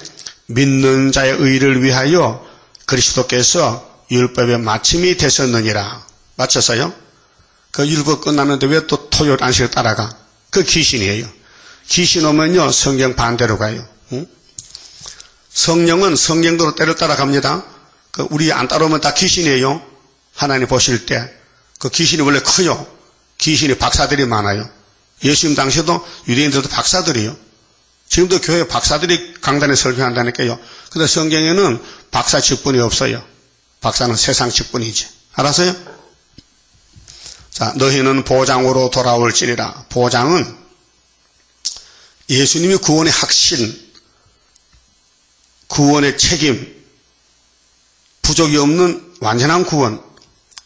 믿는 자의 의를 위하여 그리스도께서 율법의 마침이 되셨느니라. 맞췄어요? 그 율법 끝났는데 왜 또 토요일 안식을 따라가? 그 귀신이에요. 귀신 오면요, 성경 반대로 가요. 응? 성령은 성경대로 때를 따라갑니다. 그 우리 안 따라오면 다 귀신이에요. 하나님 보실 때. 그 귀신이 원래 커요. 귀신이 박사들이 많아요. 예수님 당시에도 유대인들도 박사들이에요. 지금도 교회 박사들이 강단에 설교한다니까요. 근데 성경에는 박사 직분이 없어요. 박사는 세상 직분이지. 알았어요? 자, 너희는 보장으로 돌아올지니라. 보장은 예수님이 구원의 확신, 구원의 책임, 부족이 없는 완전한 구원,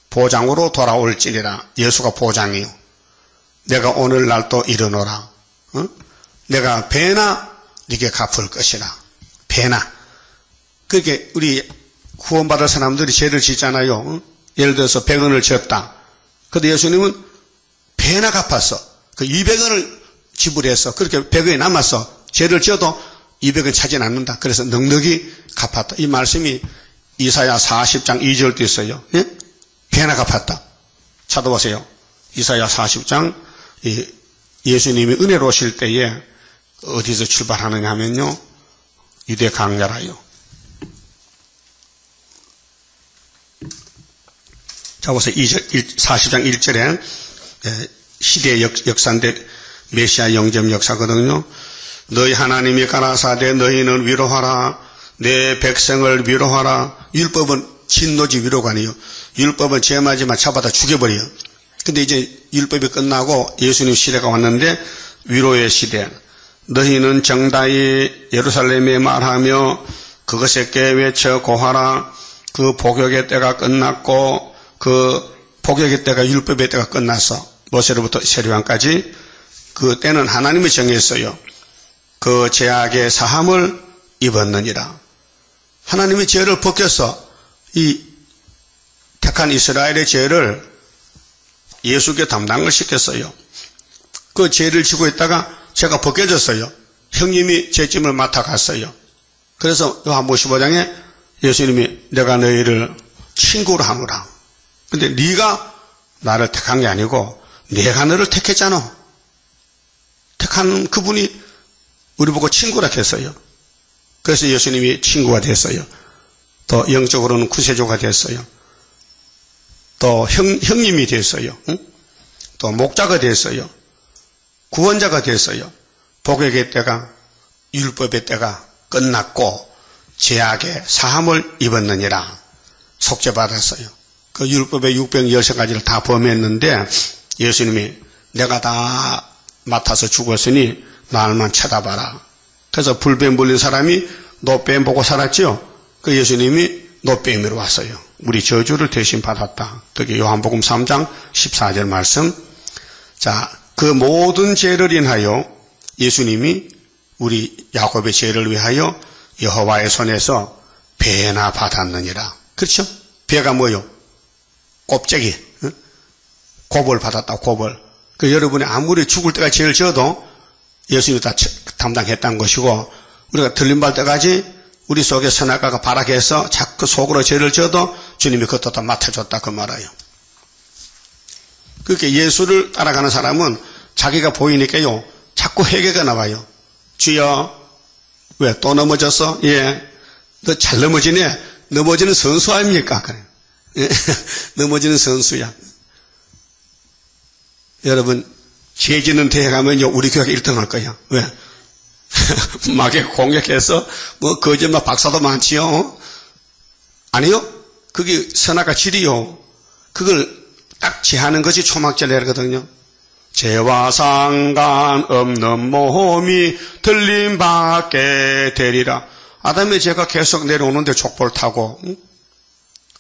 보장으로 돌아올지니라. 예수가 보장이요. 내가 오늘날 또 일어노라. 어? 내가 배나 네게 갚을 것이라. 배나. 그렇게 우리 구원받을 사람들이 죄를 짓잖아요. 어? 예를 들어서 100원을 졌다. 근데 예수님은 배나 갚았어. 그 200원을 지불해서 그렇게 100원이 남았어. 죄를 지어도 200원 차지 않는다. 그래서 넉넉히 갚았다. 이 말씀이 이사야 40장 2절도 있어요. 예? 배나 갚았다. 찾아보세요. 이사야 40장 예수님이 은혜로 오실 때에 어디서 출발하느냐 하면요. 유대 강야라요. 자, 보세요. 40장 1절에 시대의 역사인데 메시아 영접 역사거든요. 너희 하나님이 가라사대 너희는 위로하라. 내 백성을 위로하라. 율법은 진노지 위로가 아니에요. 율법은 죄마지만 잡아다 죽여버려요. 근데 이제 율법이 끝나고 예수님 시대가 왔는데 위로의 시대. 너희는 정다이 예루살렘에 말하며 그것에게 외쳐 고하라. 그 복역의 때가 끝났고 그 복역의 때가 율법의 때가 끝났어. 모세로부터 세례요한까지. 그 때는 하나님이 정했어요. 그 죄악의 사함을 입었느니라. 하나님이 죄를 벗겨서 이 택한 이스라엘의 죄를 예수께 담당을 시켰어요. 그 죄를 지고 있다가 죄가 벗겨졌어요. 형님이 죄짐을 맡아갔어요. 그래서 요한복음 15장에 예수님이 내가 너희를 친구로 하노라. 근데 네가 나를 택한 게 아니고 내가 너를 택했잖아. 택한 그분이 우리 보고 친구라 했어요. 그래서 예수님이 친구가 됐어요. 또 영적으로는 구세주가 됐어요. 또 형님이 됐어요. 응? 또 목자가 됐어요. 구원자가 됐어요. 복역의 때가 율법의 때가 끝났고 죄악의 사함을 입었느니라. 속죄받았어요. 그 율법의 613가지를 다 범했는데 예수님이 내가 다 맡아서 죽었으니 나를만 쳐다봐라. 그래서 불뱀 물린 사람이 노뱀 보고 살았죠. 그 예수님이 노뱀으로 왔어요. 우리 저주를 대신 받았다. 그게 요한복음 3장 14절 말씀. 자, 그 모든 죄를 인하여 예수님이 우리 야곱의 죄를 위하여 여호와의 손에서 배나 받았느니라. 그렇죠? 배가 뭐요? 곱제기. 고벌 받았다. 고벌. 그 여러분이 아무리 죽을 때까지 죄를 지어도 예수님이 다 담당했다는 것이고 우리가 들림받을 때까지 우리 속에 선악과가 발악해서 자꾸 속으로 죄를 지어도 주님이 그것도 다 맡아줬다 그 말이에요. 그렇게 예수를 따라가는 사람은 자기가 보이니까요 자꾸 회개가 나와요. 주여 왜 또 넘어졌어? 예, 너 잘 넘어지네. 넘어지는 선수 아닙니까? 그래. 예. 넘어지는 선수야. 여러분 죄 짓는 대회 가면요 우리 교회가 1등 할 거야. 왜? 마귀 공격해서 뭐 거짓말 박사도 많지요. 아니요. 그게 선악과 질이요. 그걸 딱 제하는 것이 초막절례거든요. 죄와 상관없는 몸이 들림받게 되리라. 아담의 죄가 계속 내려오는데 족보를 타고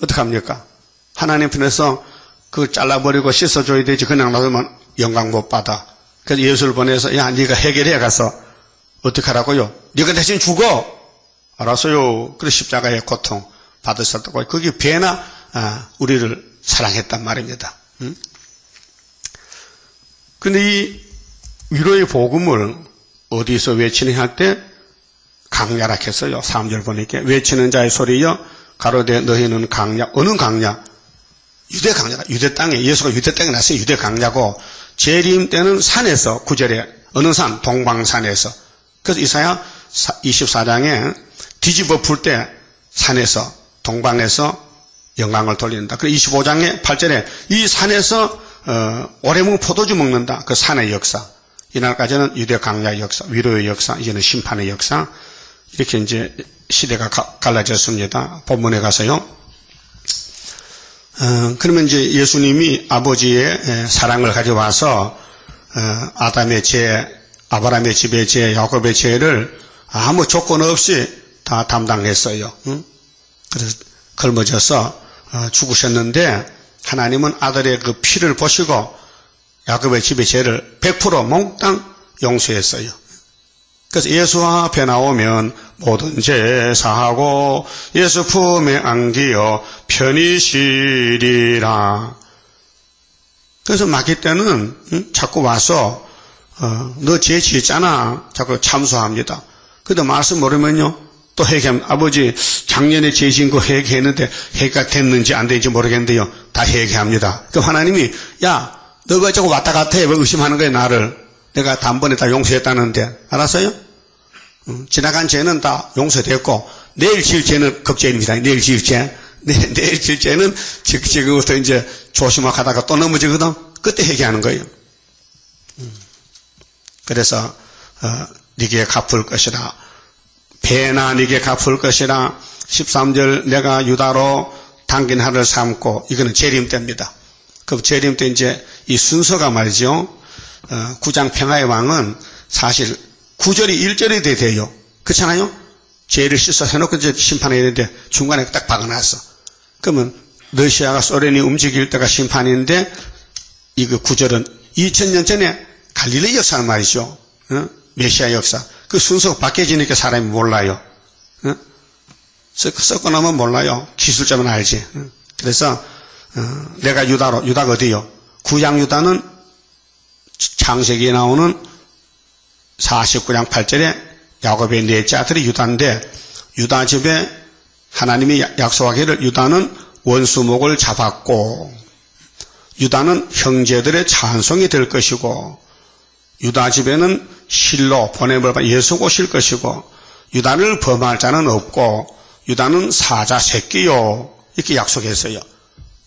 어떡합니까? 하나님 편에서 그 잘라버리고 씻어줘야 되지. 그냥 놔두면 영광 못 받아. 그래서 예수를 보내서 야 네가 해결해 가서 어떻게 하라고요? 네가 대신 죽어. 알았어요. 그래서 십자가의 고통 받으셨다고. 그게 배나 우리를 사랑했단 말입니다. 근데 이 위로의 복음을 어디서 외치느냐 할 때 강야라 했어요. 3절 보니까 외치는 자의 소리여 가로되 너희는 강야. 어느 강야? 유대 강야라. 유대 땅에, 예수가 유대 땅에 났어요. 유대 강야고, 재림 때는 산에서, 9절에, 어느 산? 동방산에서. 그래서 이사야 24장에 뒤집어 풀 때 산에서, 동방에서 영광을 돌린다. 그리고 25장에 8절에 이 산에서, 오래 먹으면 포도주 먹는다. 그 산의 역사. 이날까지는 유대 강야의 역사, 위로의 역사, 이제는 심판의 역사. 이렇게 이제 시대가 갈라졌습니다. 본문에 가서요. 그러면 이제 예수님이 아버지의 사랑을 가져와서, 아담의 죄, 아브라함의 집의 죄, 야곱의 죄를 아무 조건 없이 다 담당했어요. 그래서 걸머져서 죽으셨는데, 하나님은 아들의 그 피를 보시고, 야곱의 집의 죄를 100% 몽땅 용서했어요. 그래서 예수 앞에 나오면 모든 죄 사하고 예수 품에 안기어 편히 쉬리라. 그래서 마귀 때는 자꾸 와서 너 죄 지었잖아. 자꾸 참소합니다. 그런데 말씀 모르면요 또 회개합니다. 아버지 작년에 죄 지은 거 회개했는데 회개가 됐는지 안 됐는지 모르겠는데요 다 회개합니다. 그럼 하나님이 야 너 왜 자꾸 왔다 갔다 해? 왜 의심하는 거야 나를? 내가 단번에 다 용서했다는데 알았어요? 지나간 죄는 다 용서됐고 내일 지을 죄는 걱정입니다. 내일 지을 죄. 내일 지을 죄는 지금부터 이제 조심하게 하다가 또 넘어지거든. 그때 회개하는 거예요. 그래서 네게 갚을 것이라. 배나 네게 갚을 것이라. 13절 내가 유다로 당긴 하를 삼고 이거는 재림 때입니다. 그 재림 때 이제 이 순서가 말이죠. 9장 평화의 왕은 사실 9절이 1절이 돼요. 그렇잖아요? 죄를 씻어 해놓고 이제 심판해야 되는데 중간에 딱 박아놨어. 그러면 러시아가 소련이 움직일 때가 심판인데 이거 9절은 2000년 전에 갈릴리 역사는 말이죠. 메시아 역사. 그 순서가 바뀌어지니까 사람이 몰라요. 섞고 나면 몰라요. 기술자만 알지. 그래서 내가 유다로, 유다가 어디요? 구약 유다는 창세기에 나오는 49장 8절에 야곱의 넷째 아들이 유다인데 유다 집에 하나님이 약속하기를 유다는 원수목을 잡았고 유다는 형제들의 찬송이 될 것이고 유다 집에는 실로 보냄을 받아 예수가 오실 것이고 유다를 범할 자는 없고 유다는 사자 새끼요 이렇게 약속했어요.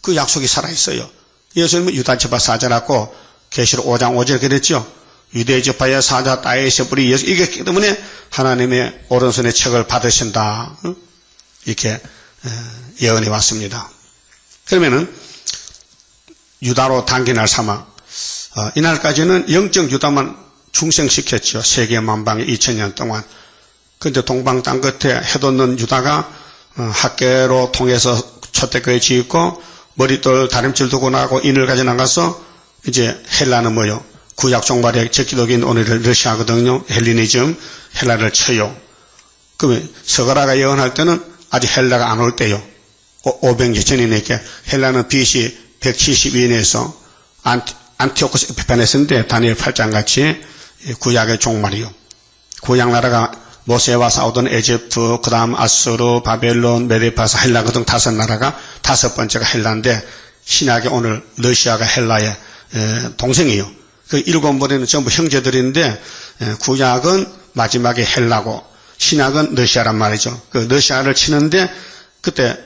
그 약속이 살아있어요. 예수님은 유다 지파 사자라고 계시록 5장 5절에 그랬죠. 유대 지파의 사자 다윗의 뿌리 예수 이겼기 때문에 하나님의 오른손의 책을 받으신다. 이렇게 예언해 왔습니다. 그러면은 유다로 당기날 삼아 이날까지는 영적 유다만 중생시켰죠. 세계 만방에 2000년 동안. 그런데 동방 땅 끝에 해돋는 유다가 학계로 통해서 초대교회 지었고 머릿돌 다림질 두고 나고 인을 가져 나가서 이제 헬라는 뭐요? 구약 종말의 적기독인 오늘의 러시아거든요. 헬리니즘, 헬라를 쳐요. 그러면 서가라가 예언할 때는 아직 헬라가 안 올 때요. 500년 전이니까 헬라는 BC 172년에서 안티오코스 에피파네스인데 다니엘 8장 같이 구약의 종말이요. 구약 나라가 모세와 싸우던 에집트, 그 다음 아수르, 바벨론, 메데파사, 헬라 그 등 5나라가 5번째가 헬라인데 신약의 오늘 러시아가 헬라의 동생이에요. 그 7머리는 전부 형제들인데 구약은 마지막에 헬라고 신약은 러시아란 말이죠. 그 러시아를 치는데 그때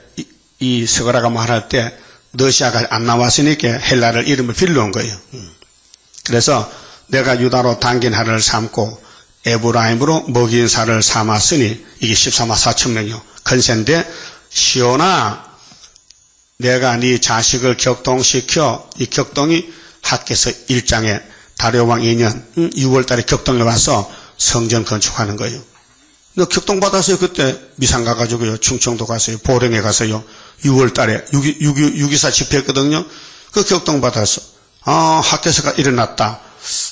이 스가랴가 말할 때 러시아가 안 나왔으니까 헬라를 이름을 빌려온 거예요. 그래서 내가 유다로 당긴 하를 삼고 에브라임으로 먹인 살을 삼았으니 이게 14만 4천 명이요. 건세인데 시온아 내가 네 자식을 격동시켜 이 격동이 학개서 1장에 다려왕 2년 6월달에 격동에 와서 성전 건축하는 거예요. 너 격동 받았어요. 그때 미산 가가지고요. 충청도 갔어요. 보령에 가서요. 6월달에 6.24 집회했거든요. 그 격동 받았어. 학개서가 일어났다.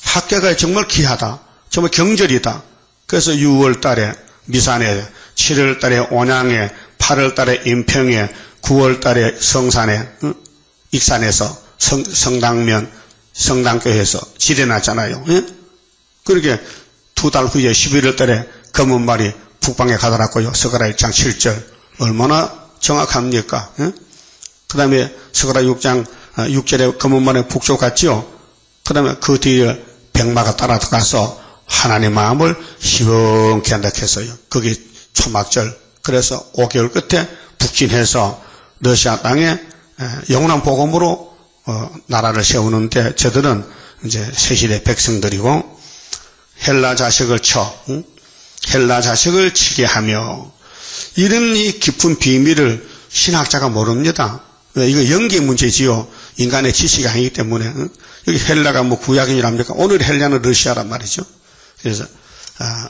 학개가 정말 귀하다. 정말 경절이다. 그래서 6월달에 미산에 7월달에 온양에 8월달에 인평에 9월달에 성산에 익산에서 성당면 성당교회에서 지뢰났잖아요. 예? 그렇게 2달 후에 11월달에 검은 말이 북방에 가더라고요. 스가랴 1장 7절 얼마나 정확합니까? 예? 그 다음에 스가랴 6장 6절에 검은만에 북쪽 갔지요. 그 다음에 그 뒤에 백마가 따라가서 하나님 마음을 시원케 한다 했어요. 그게 초막절. 그래서 5개월 끝에 북진해서 러시아 땅에 영원한 복음으로 나라를 세우는데 저들은 이제 새시대 백성들이고 헬라 자식을 헬라 자식을 치게 하며 이런 이 깊은 비밀을 신학자가 모릅니다. 이거 연계 문제지요. 인간의 지식이 아니기 때문에. 여기 헬라가 뭐 구약인이랍니까? 오늘 헬라는 러시아란 말이죠. 그래서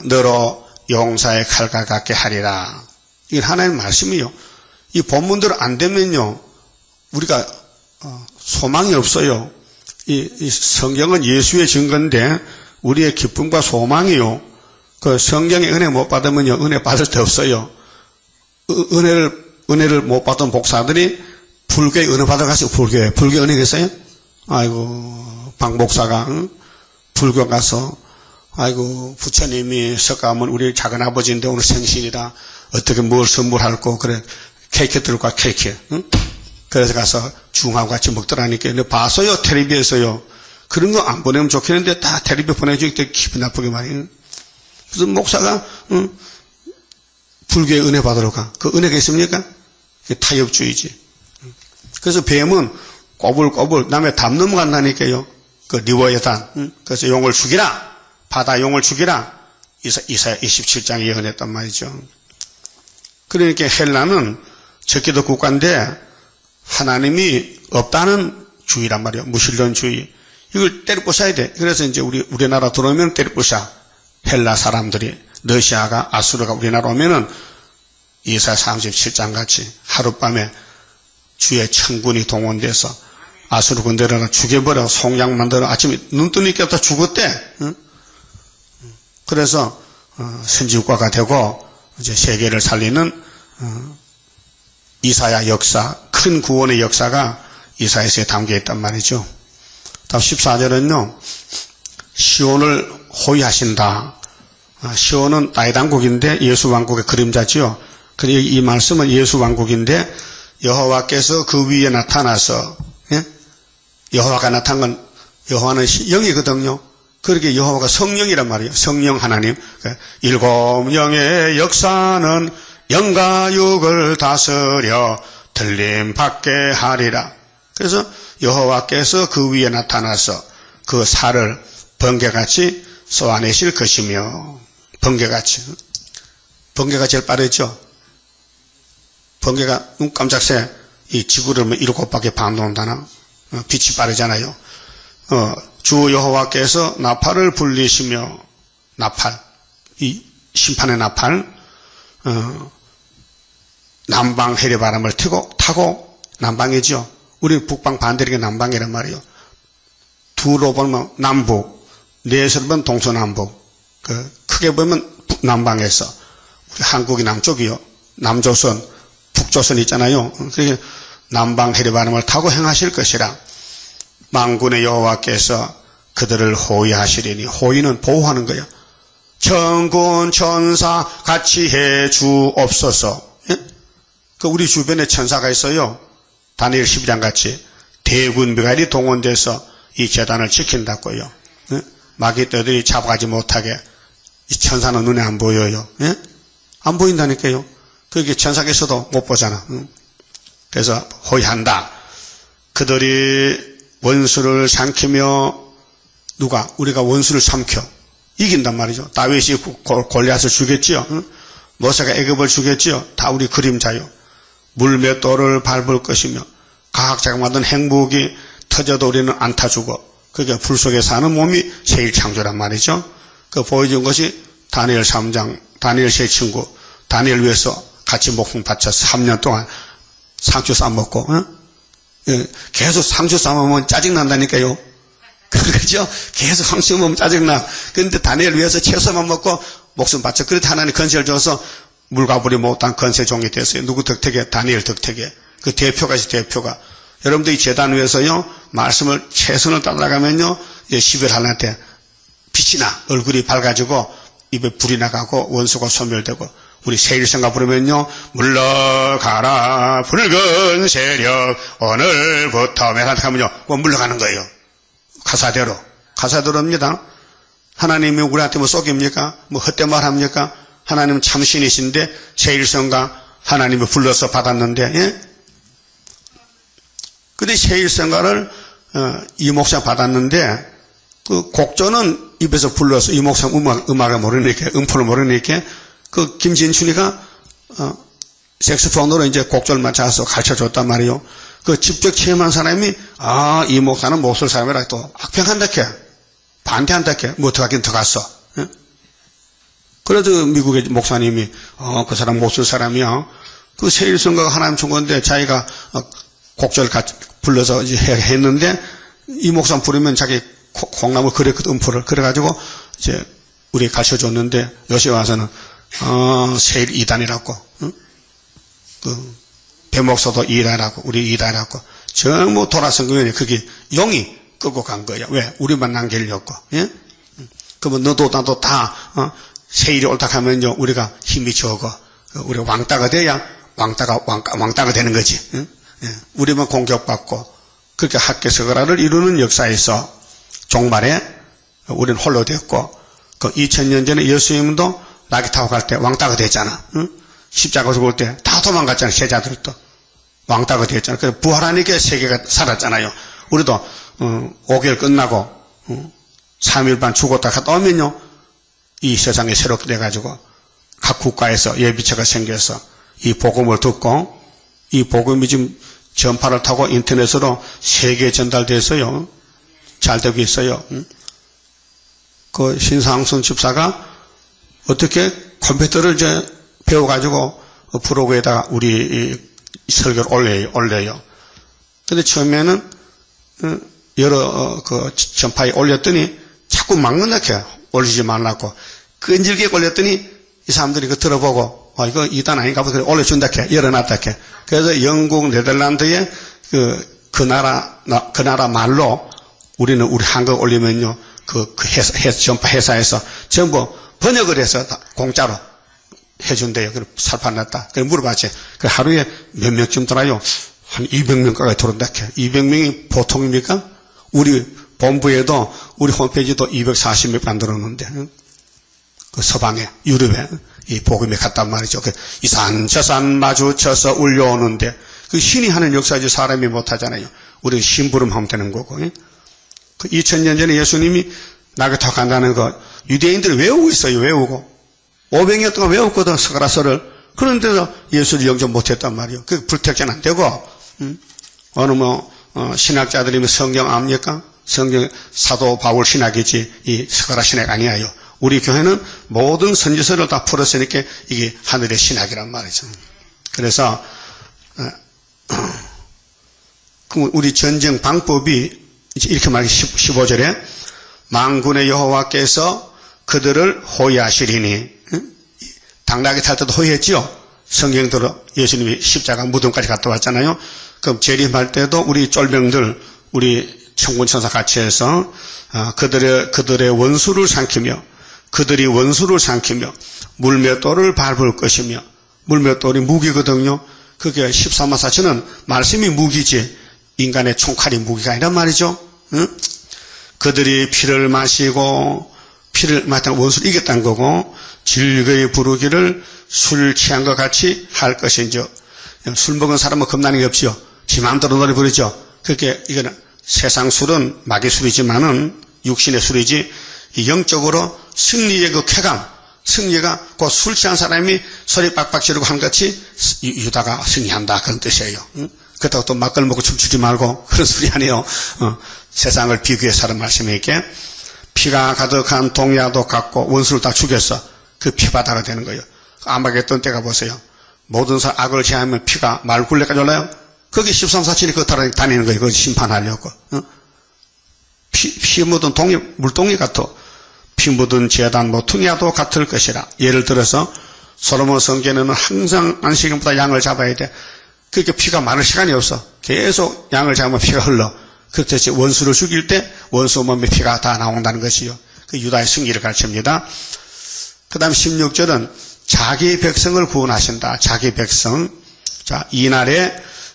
너로 용사의 칼과 같게 하리라. 이건 하나님의 말씀이요. 이 본문대로 안 되면요 우리가 소망이 없어요. 이 성경은 예수의 증거인데 우리의 기쁨과 소망이요. 그 성경의 은혜 못 받으면요 은혜 받을 데 없어요. 은혜를 못 받은 목사들이 불교에 은혜 받아가서 불교에 은혜 있어요? 아이고 방 목사가 불교 가서 아이고 부처님이 석가모니 우리 작은 아버지인데 오늘 생신이라 어떻게 뭘 선물할고 그래 케이크 들고 케이크 그래서 가서 중하고 같이 먹더라니까 근데 봤어요 텔레비에서요. 그런 거 안 보내면 좋겠는데 다 텔레비 보내주기 때문에 기분 나쁘게 말이에요. 무슨 목사가 불교에 은혜 받으러 가. 그 은혜가 있습니까? 그게 타협주의지. 그래서 뱀은 꼬불꼬불 남의 담 넘어간다니까요. 그 리워야단. 그래서 용을 죽이라. 바다 용을 죽이라. 이사야 27장에 예언했단 말이죠. 그러니까 헬라는 적기도 국가인데 하나님이 없다는 주의란 말이에요. 무신론주의. 이걸 때려 부숴야 돼. 그래서 이제 우리나라 들어오면 때려 부숴. 헬라 사람들이 러시아가 아수르가 우리나라 오면은 이사야 37장 같이 하룻밤에 주의 천군이 동원돼서 아수르 군대를 죽여버려 송양 만들어 아침에 눈 뜨니까 다 죽었대. 응? 그래서 선지국가가 되고 이제 세계를 살리는 이사야 역사, 큰 구원의 역사가 이사야서에 담겨 있단 말이죠. 다음 14절은요. 시온을 호위하신다. 시온은 다윗 왕국인데 예수 왕국의 그림자지요. 그리고 이 말씀은 예수 왕국인데 여호와께서 그 위에 나타나서 여호와가 나타난 건 여호와는 영이거든요. 그렇게 여호와가 성령이란 말이에요. 성령 하나님. 일곱 영의 역사는 영과 육을 다스려 들림받게 하리라. 그래서 여호와께서 그 위에 나타나서 그 살을 번개같이 쏘아내실 것이며 번개같이. 번개가 제일 빠르죠. 번개가 눈 깜짝 새 이 지구를 7바퀴 반 돈다나 빛이 빠르잖아요. 주 여호와께서 나팔을 불리시며 나팔 이 심판의 나팔 남방 해리바람을 타고 남방이죠. 우리 북방 반대로 남방이란 말이에요. 두로 보면 남북, 넷으로 보면 동서남북. 크게 보면 남방에서 우리 한국이 남쪽이요. 남조선, 북조선 있잖아요. 그러니까 남방 해리바람을 타고 행하실 것이라. 만군의 여호와께서 그들을 호위하시리니 호위는 보호하는 거야. 천군 천사 같이 해 주옵소서. 예? 우리 주변에 천사가 있어요. 다니엘 12장 같이 대군 미가엘이 동원돼서 이 제단을 지킨다고요. 예? 마귀 떼들이 잡아가지 못하게. 이 천사는 눈에 안 보여요. 예? 안 보인다니까요. 그게 천사께서도 못 보잖아. 그래서 호위한다. 그들이 원수를 삼키며 누가? 우리가 원수를 삼켜 이긴단 말이죠. 다윗이 골리앗을 죽였지요. 모세가 애굽을 죽였지요. 다 우리 그림자요. 물맷돌을 밟을 것이며 과학자가 만든 행복이 터져도 우리는 안 타주고 그게 불 속에 사는 몸이 제일 창조란 말이죠. 그 보여준 것이 다니엘 3장 다니엘 세 친구 다니엘 위해서 같이 목숨 바쳐서 3년 동안 상추 싸먹고 계속 상추 싸먹으면 짜증난다니까요. 그렇죠? 계속 상추 먹으면 짜증나. 그런데 다니엘 위해서 채소만 먹고 목숨 바쳐. 그래도 하나님 건세를 줘서 물가불이 못한 건세종이 됐어요. 누구 덕택에? 다니엘 덕택에. 그 대표가 있어요. 대표가. 여러분들 이 제단 위에서요 말씀을 최선을 따라가면요 10일 하나 때 빛이 나 얼굴이 밝아지고 입에 불이 나가고 원수가 소멸되고 우리 세일성가 부르면요, 물러가라 붉은 세력 오늘부터 하면요, 뭐 물러가는 거예요. 가사대로입니다. 하나님이 우리한테 뭐 속입니까? 뭐 헛된 말 합니까? 하나님은 참신이신데 세일성가 하나님이 불러서 받았는데, 예? 근데 세일성가를 이 목사 받았는데 그 곡조는 입에서 불러서 이 목사 음악을 모르니까, 음포를 모르니까 그 김진춘이가 색소폰으로 이제 곡조를 맞춰서 가르쳐줬단 말이에요. 그 직접 체험한 사람이 이 목사는 못 쓸 사람이라 또 악평한다 캐, 반대한다 캐, 뭐 어떡하긴 더 갔어. 예? 그래도 미국의 목사님이 그 사람 못 쓸 사람이야. 그 세일성가가 하나님 준 건데 자기가 곡조를 불러서 이제 했는데 이 목사 부르면 자기 콩나물 그랬거든, 음포를. 그래가지고 이제 우리 가르쳐줬는데 요새 와서는 세일 2단이라고, 응? 그 배목사도 2단이라고, 우리 2단이라고 전부 돌아선거에 그게 용이 끄고 간 거야. 왜? 우리만 남기려고. 예? 그러면 너도 나도 다 세일이 옳다 하면요, 우리가 힘이 적어. 우리가 왕따가 돼야 왕따가 되는 거지. 응? 예. 우리만 공격받고 그렇게 학계서가라를 이루는 역사에서 종말에 우리는 홀로 됐고, 그 2000년 전에 예수님도 낙이 타고 갈 때 왕따가 됐잖아. 응? 십자가 죽을 때 다 도망갔잖아. 제자들도 왕따가 됐잖아. 그래서 부활하니까 세계가 살았잖아요. 우리도 5개월 끝나고 3일 반 죽었다 갔다 오면요, 이 세상에 새롭게 돼가지고 각 국가에서 예비체가 생겨서 이 복음을 듣고, 이 복음이 지금 전파를 타고 인터넷으로 세계에 전달돼서요, 잘 되고 있어요. 그 신상순 집사가 어떻게 컴퓨터를 이제 배워가지고 브로그에다가 우리 설교를 올려요. 근데 처음에는 여러 그 전파에 올렸더니 자꾸 막는다 캐. 올리지 말라고. 끈질게 올렸더니 이 사람들이 그거 들어보고 이거 이단 아닌가 보다 올려준다 캐. 열어놨다 캐. 그래서 영국, 네덜란드의 그 나라 말로 우리는 우리 한국 올리면요, 전파 회사에서 전부 번역을 해서 다 공짜로 해준대요. 그래서 살판났다. 그래서 물어봤지. 그 하루에 몇 명쯤 들어요? 한 200명까지 들어온다. 200명이 보통입니까? 우리 본부에도, 우리 홈페이지도 240명 만들었는데, 그 서방에, 유럽에 이 복음이 갔단 말이죠. 이 산, 저 산 마주쳐서 울려오는데, 그 신이 하는 역사지 사람이 못하잖아요. 우리 심부름하면 되는 거고. 그 2000년 전에 예수님이 낙에 타고 간다는 거 유대인들이 외우고 있어요. 외우고 500년 동안 외웠거든, 스가랴서를. 그런데도 예수를 영접 못했단 말이에요. 그 불택자는 안 되고, 어느 신학자들이 성경 압니까? 성경 사도 바울 신학이지 이 스가랴 신학 아니에요. 우리 교회는 모든 선지서를 다 풀었으니까 이게 하늘의 신학이란 말이죠. 그래서 우리 전쟁 방법이 이렇게 말해. 15절에 만군의 여호와께서 그들을 호위하시리니, 당나귀 탈 때도 호위했지요. 성경대로 예수님이 십자가 무덤까지 갔다 왔잖아요. 그럼 재림할 때도 우리 쫄병들, 우리 천군천사 같이 해서 그들의 원수를 삼키며, 그들이 원수를 삼키며 물맷돌을 밟을 것이며, 물맷돌이 무기거든요. 그게 13만 4천은 말씀이 무기지 인간의 총칼이 무기가 아니란 말이죠. 응? 그들이 피를 마시고, 피를 마시는 원수를 이겼다는 거고, 즐거이 부르기를 술 취한 것 같이 할 것인지. 술 먹은 사람은 겁나는 게 없지요. 지 마음대로 노래 부르죠. 그렇게 이거는 세상 술은 마귀 술이지만은 육신의 술이지, 영적으로 승리의 그 쾌감, 승리가 그 술 취한 사람이 소리 빡빡 지르고 한 것이 유다가 승리한다, 그런 뜻이에요. 응? 그렇다고 또 막걸 먹고 춤추지 말고 그런 소리 아니에요. 세상을 비교해서 하는 말씀이니까 피가 가득한 동야도 갖고 원수를 다 죽였어. 그 피바다가 되는 거예요. 아마겟돈 때가 보세요. 모든 사람 악을 제하면 피가 말굴레까지 올라요. 거기 13사천이 그 다니는 거예요. 그걸 심판하려고. 피 묻은 동이, 물동이 같아. 피 묻은 제단 모퉁이와도 같을 것이라. 예를 들어서 솔로몬 성전에는 항상 안식일보다 양을 잡아야 돼. 그렇게 피가 많을 시간이 없어. 계속 양을 잡으면 피가 흘러. 그렇듯이 원수를 죽일 때 원수 몸에 피가 다 나온다는 것이요. 그 유다의 승리를 가르칩니다. 그 다음 16절은 자기 백성을 구원하신다. 자기 백성. 자, 이날에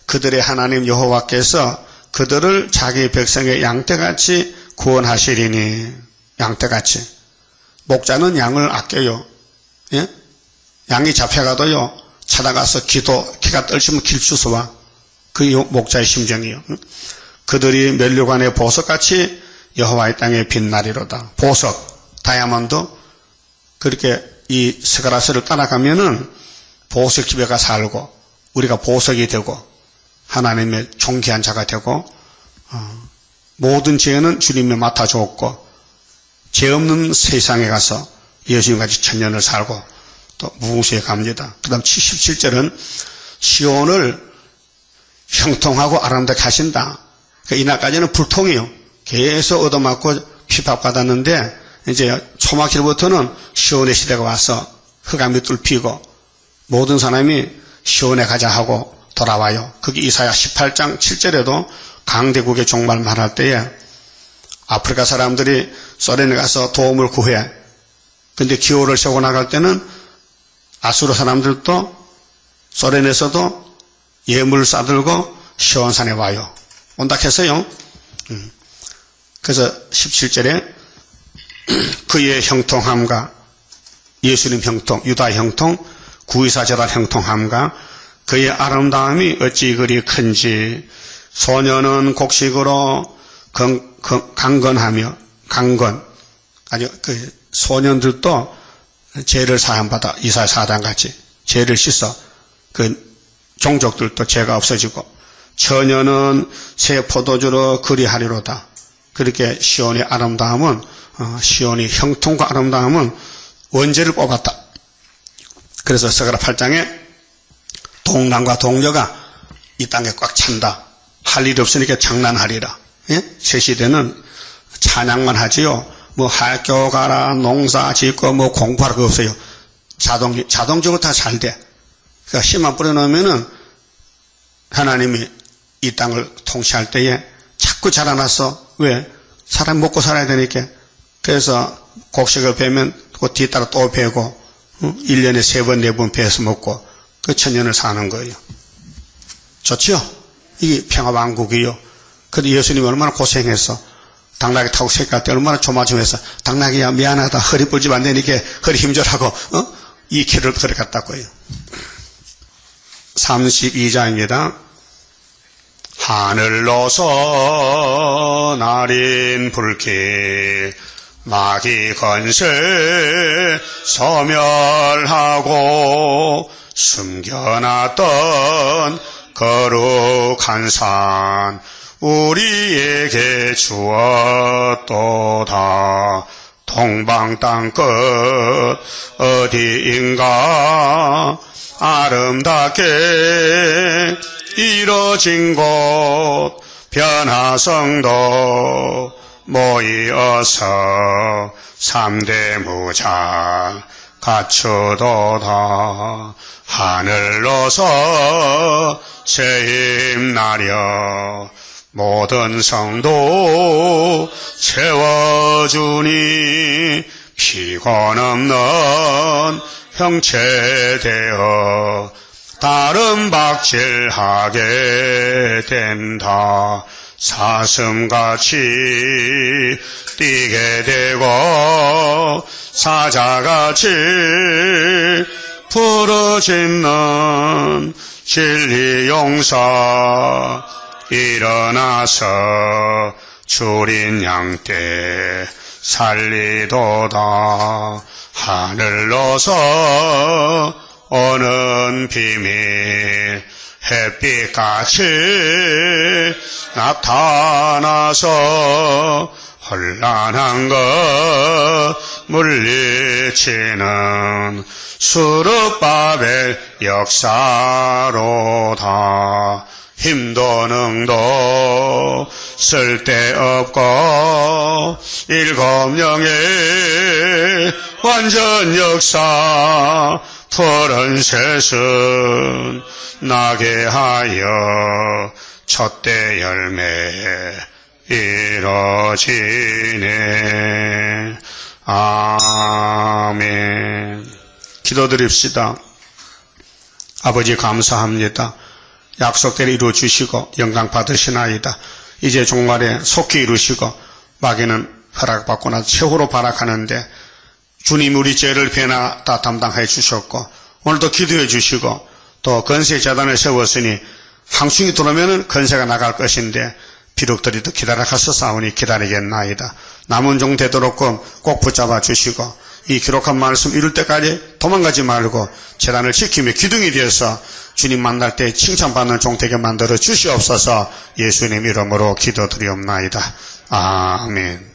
그들의 하나님 여호와께서 그들을 자기 백성의 양떼같이 구원하시리니. 양떼같이. 목자는 양을 아껴요. 예? 양이 잡혀가도요, 찾아가서 기가 떨치면 길 주워와. 그게 목자의 심정이요. 그들이 면류관의 보석같이 여호와의 땅에 빛나리로다. 보석, 다이아몬드. 그렇게 이 스가랴서를 따라가면은 보석 집에 가 살고 우리가 보석이 되고 하나님의 존귀한 자가 되고 모든 죄는 주님이 맡아주었고 죄 없는 세상에 가서 예수님같이 천년을 살고 또 무궁수에 갑니다. 그 다음 77절은 시온을 형통하고 아름답게 하신다. 그러니까 이날까지는 불통이요. 계속 얻어맞고 핍박받았는데 이제 초막절부터는 시온의 시대가 와서 흑암이 뚫히고 모든 사람이 시온에 가자 하고 돌아와요. 그게 이사야 18장 7절에도 강대국의 종말 말할 때에 아프리카 사람들이 소련에 가서 도움을 구해. 근데 기호를 세우고 나갈 때는 아수르 사람들도 소련에서도 예물을 싸들고 시온산에 와요. 온다 해서요. 그래서 17절에 그의 형통함과 예수님 형통, 유다 형통, 구이사 제단 형통함과 그의 아름다움이 어찌 그리 큰지 소년은 곡식으로 강건하며 강건 아주 그 소년들도 죄를 사함받아 이사야 4장 같이 죄를 씻어 그 종족들도 죄가 없어지고 처녀는 새 포도주로 그리하리로다. 그렇게 시온의 아름다움은 시온의 형통과 아름다움은 원죄를 뽑았다. 그래서 스가랴 8장에 동남과 동녀가 이 땅에 꽉 찬다. 할 일 없으니까 장난하리라. 예? 새 시대는 찬양만 하지요. 뭐 학교 가라, 농사 짓고 뭐 공부할 거 없어요. 자동적으로 다 잘 돼. 그러니까 씨만 뿌려놓으면은 하나님이 이 땅을 통치할 때에 자꾸 자라나서 왜? 사람 먹고 살아야 되니까. 그래서 곡식을 베면 그 뒤따라 또 베고 1년에 3번, 4번 베어서 먹고 그 천년을 사는 거예요. 좋지요? 이게 평화왕국이요. 근데 예수님이 얼마나 고생해서 당나귀 타고 새끼할 때 얼마나 조마조마해서 당나귀야 미안하다 허리 뿔집 안 되니까 허리 힘줘라고 2km를 거리 갔다고요. 32장입니다. 하늘로서 날인 불길 마귀 건세 소멸하고 숨겨놨던 거룩한 산 우리에게 주었도다. 동방 땅끝 어디인가 아름답게 이뤄진 곳 변화성도 모이어서 3대 무장 갖추도다. 하늘로서 새힘 나려 모든 성도 채워주니 피곤 없는 형체 되어 다른 박질하게 된다. 사슴같이 뛰게 되고 사자같이 부르짖는 진리 용사 일어나서 줄인 양떼 살리도다. 하늘로서 오는 비밀 햇빛같이 나타나서 혼란한 것 물리치는 수르바벨 역사로다. 힘도 능도 쓸데없고 7영의 완전 역사 푸른 새순 나게 하여 첫대 열매 이뤄지네. 아멘. 기도드립시다. 아버지 감사합니다. 약속대로 이루어주시고 영광 받으시나이다. 이제 종말에 속히 이루시고 마귀는 허락받고 나서 최후로 발악하는데 주님 우리 죄를 배나 다 담당해 주셨고 오늘도 기도해 주시고 또 건세 재단을 세웠으니 황충이 들어오면 건세가 나갈 것인데 비록 들이도 기다려 가소사오니 기다리겠나이다. 남은 종 되도록 꼭 붙잡아 주시고 이 기록한 말씀 이룰 때까지 도망가지 말고 재단을 지키며 기둥이 되어서 주님 만날 때 칭찬받는 종 되게 만들어 주시옵소서. 예수님 이름으로 기도드리옵나이다. 아멘.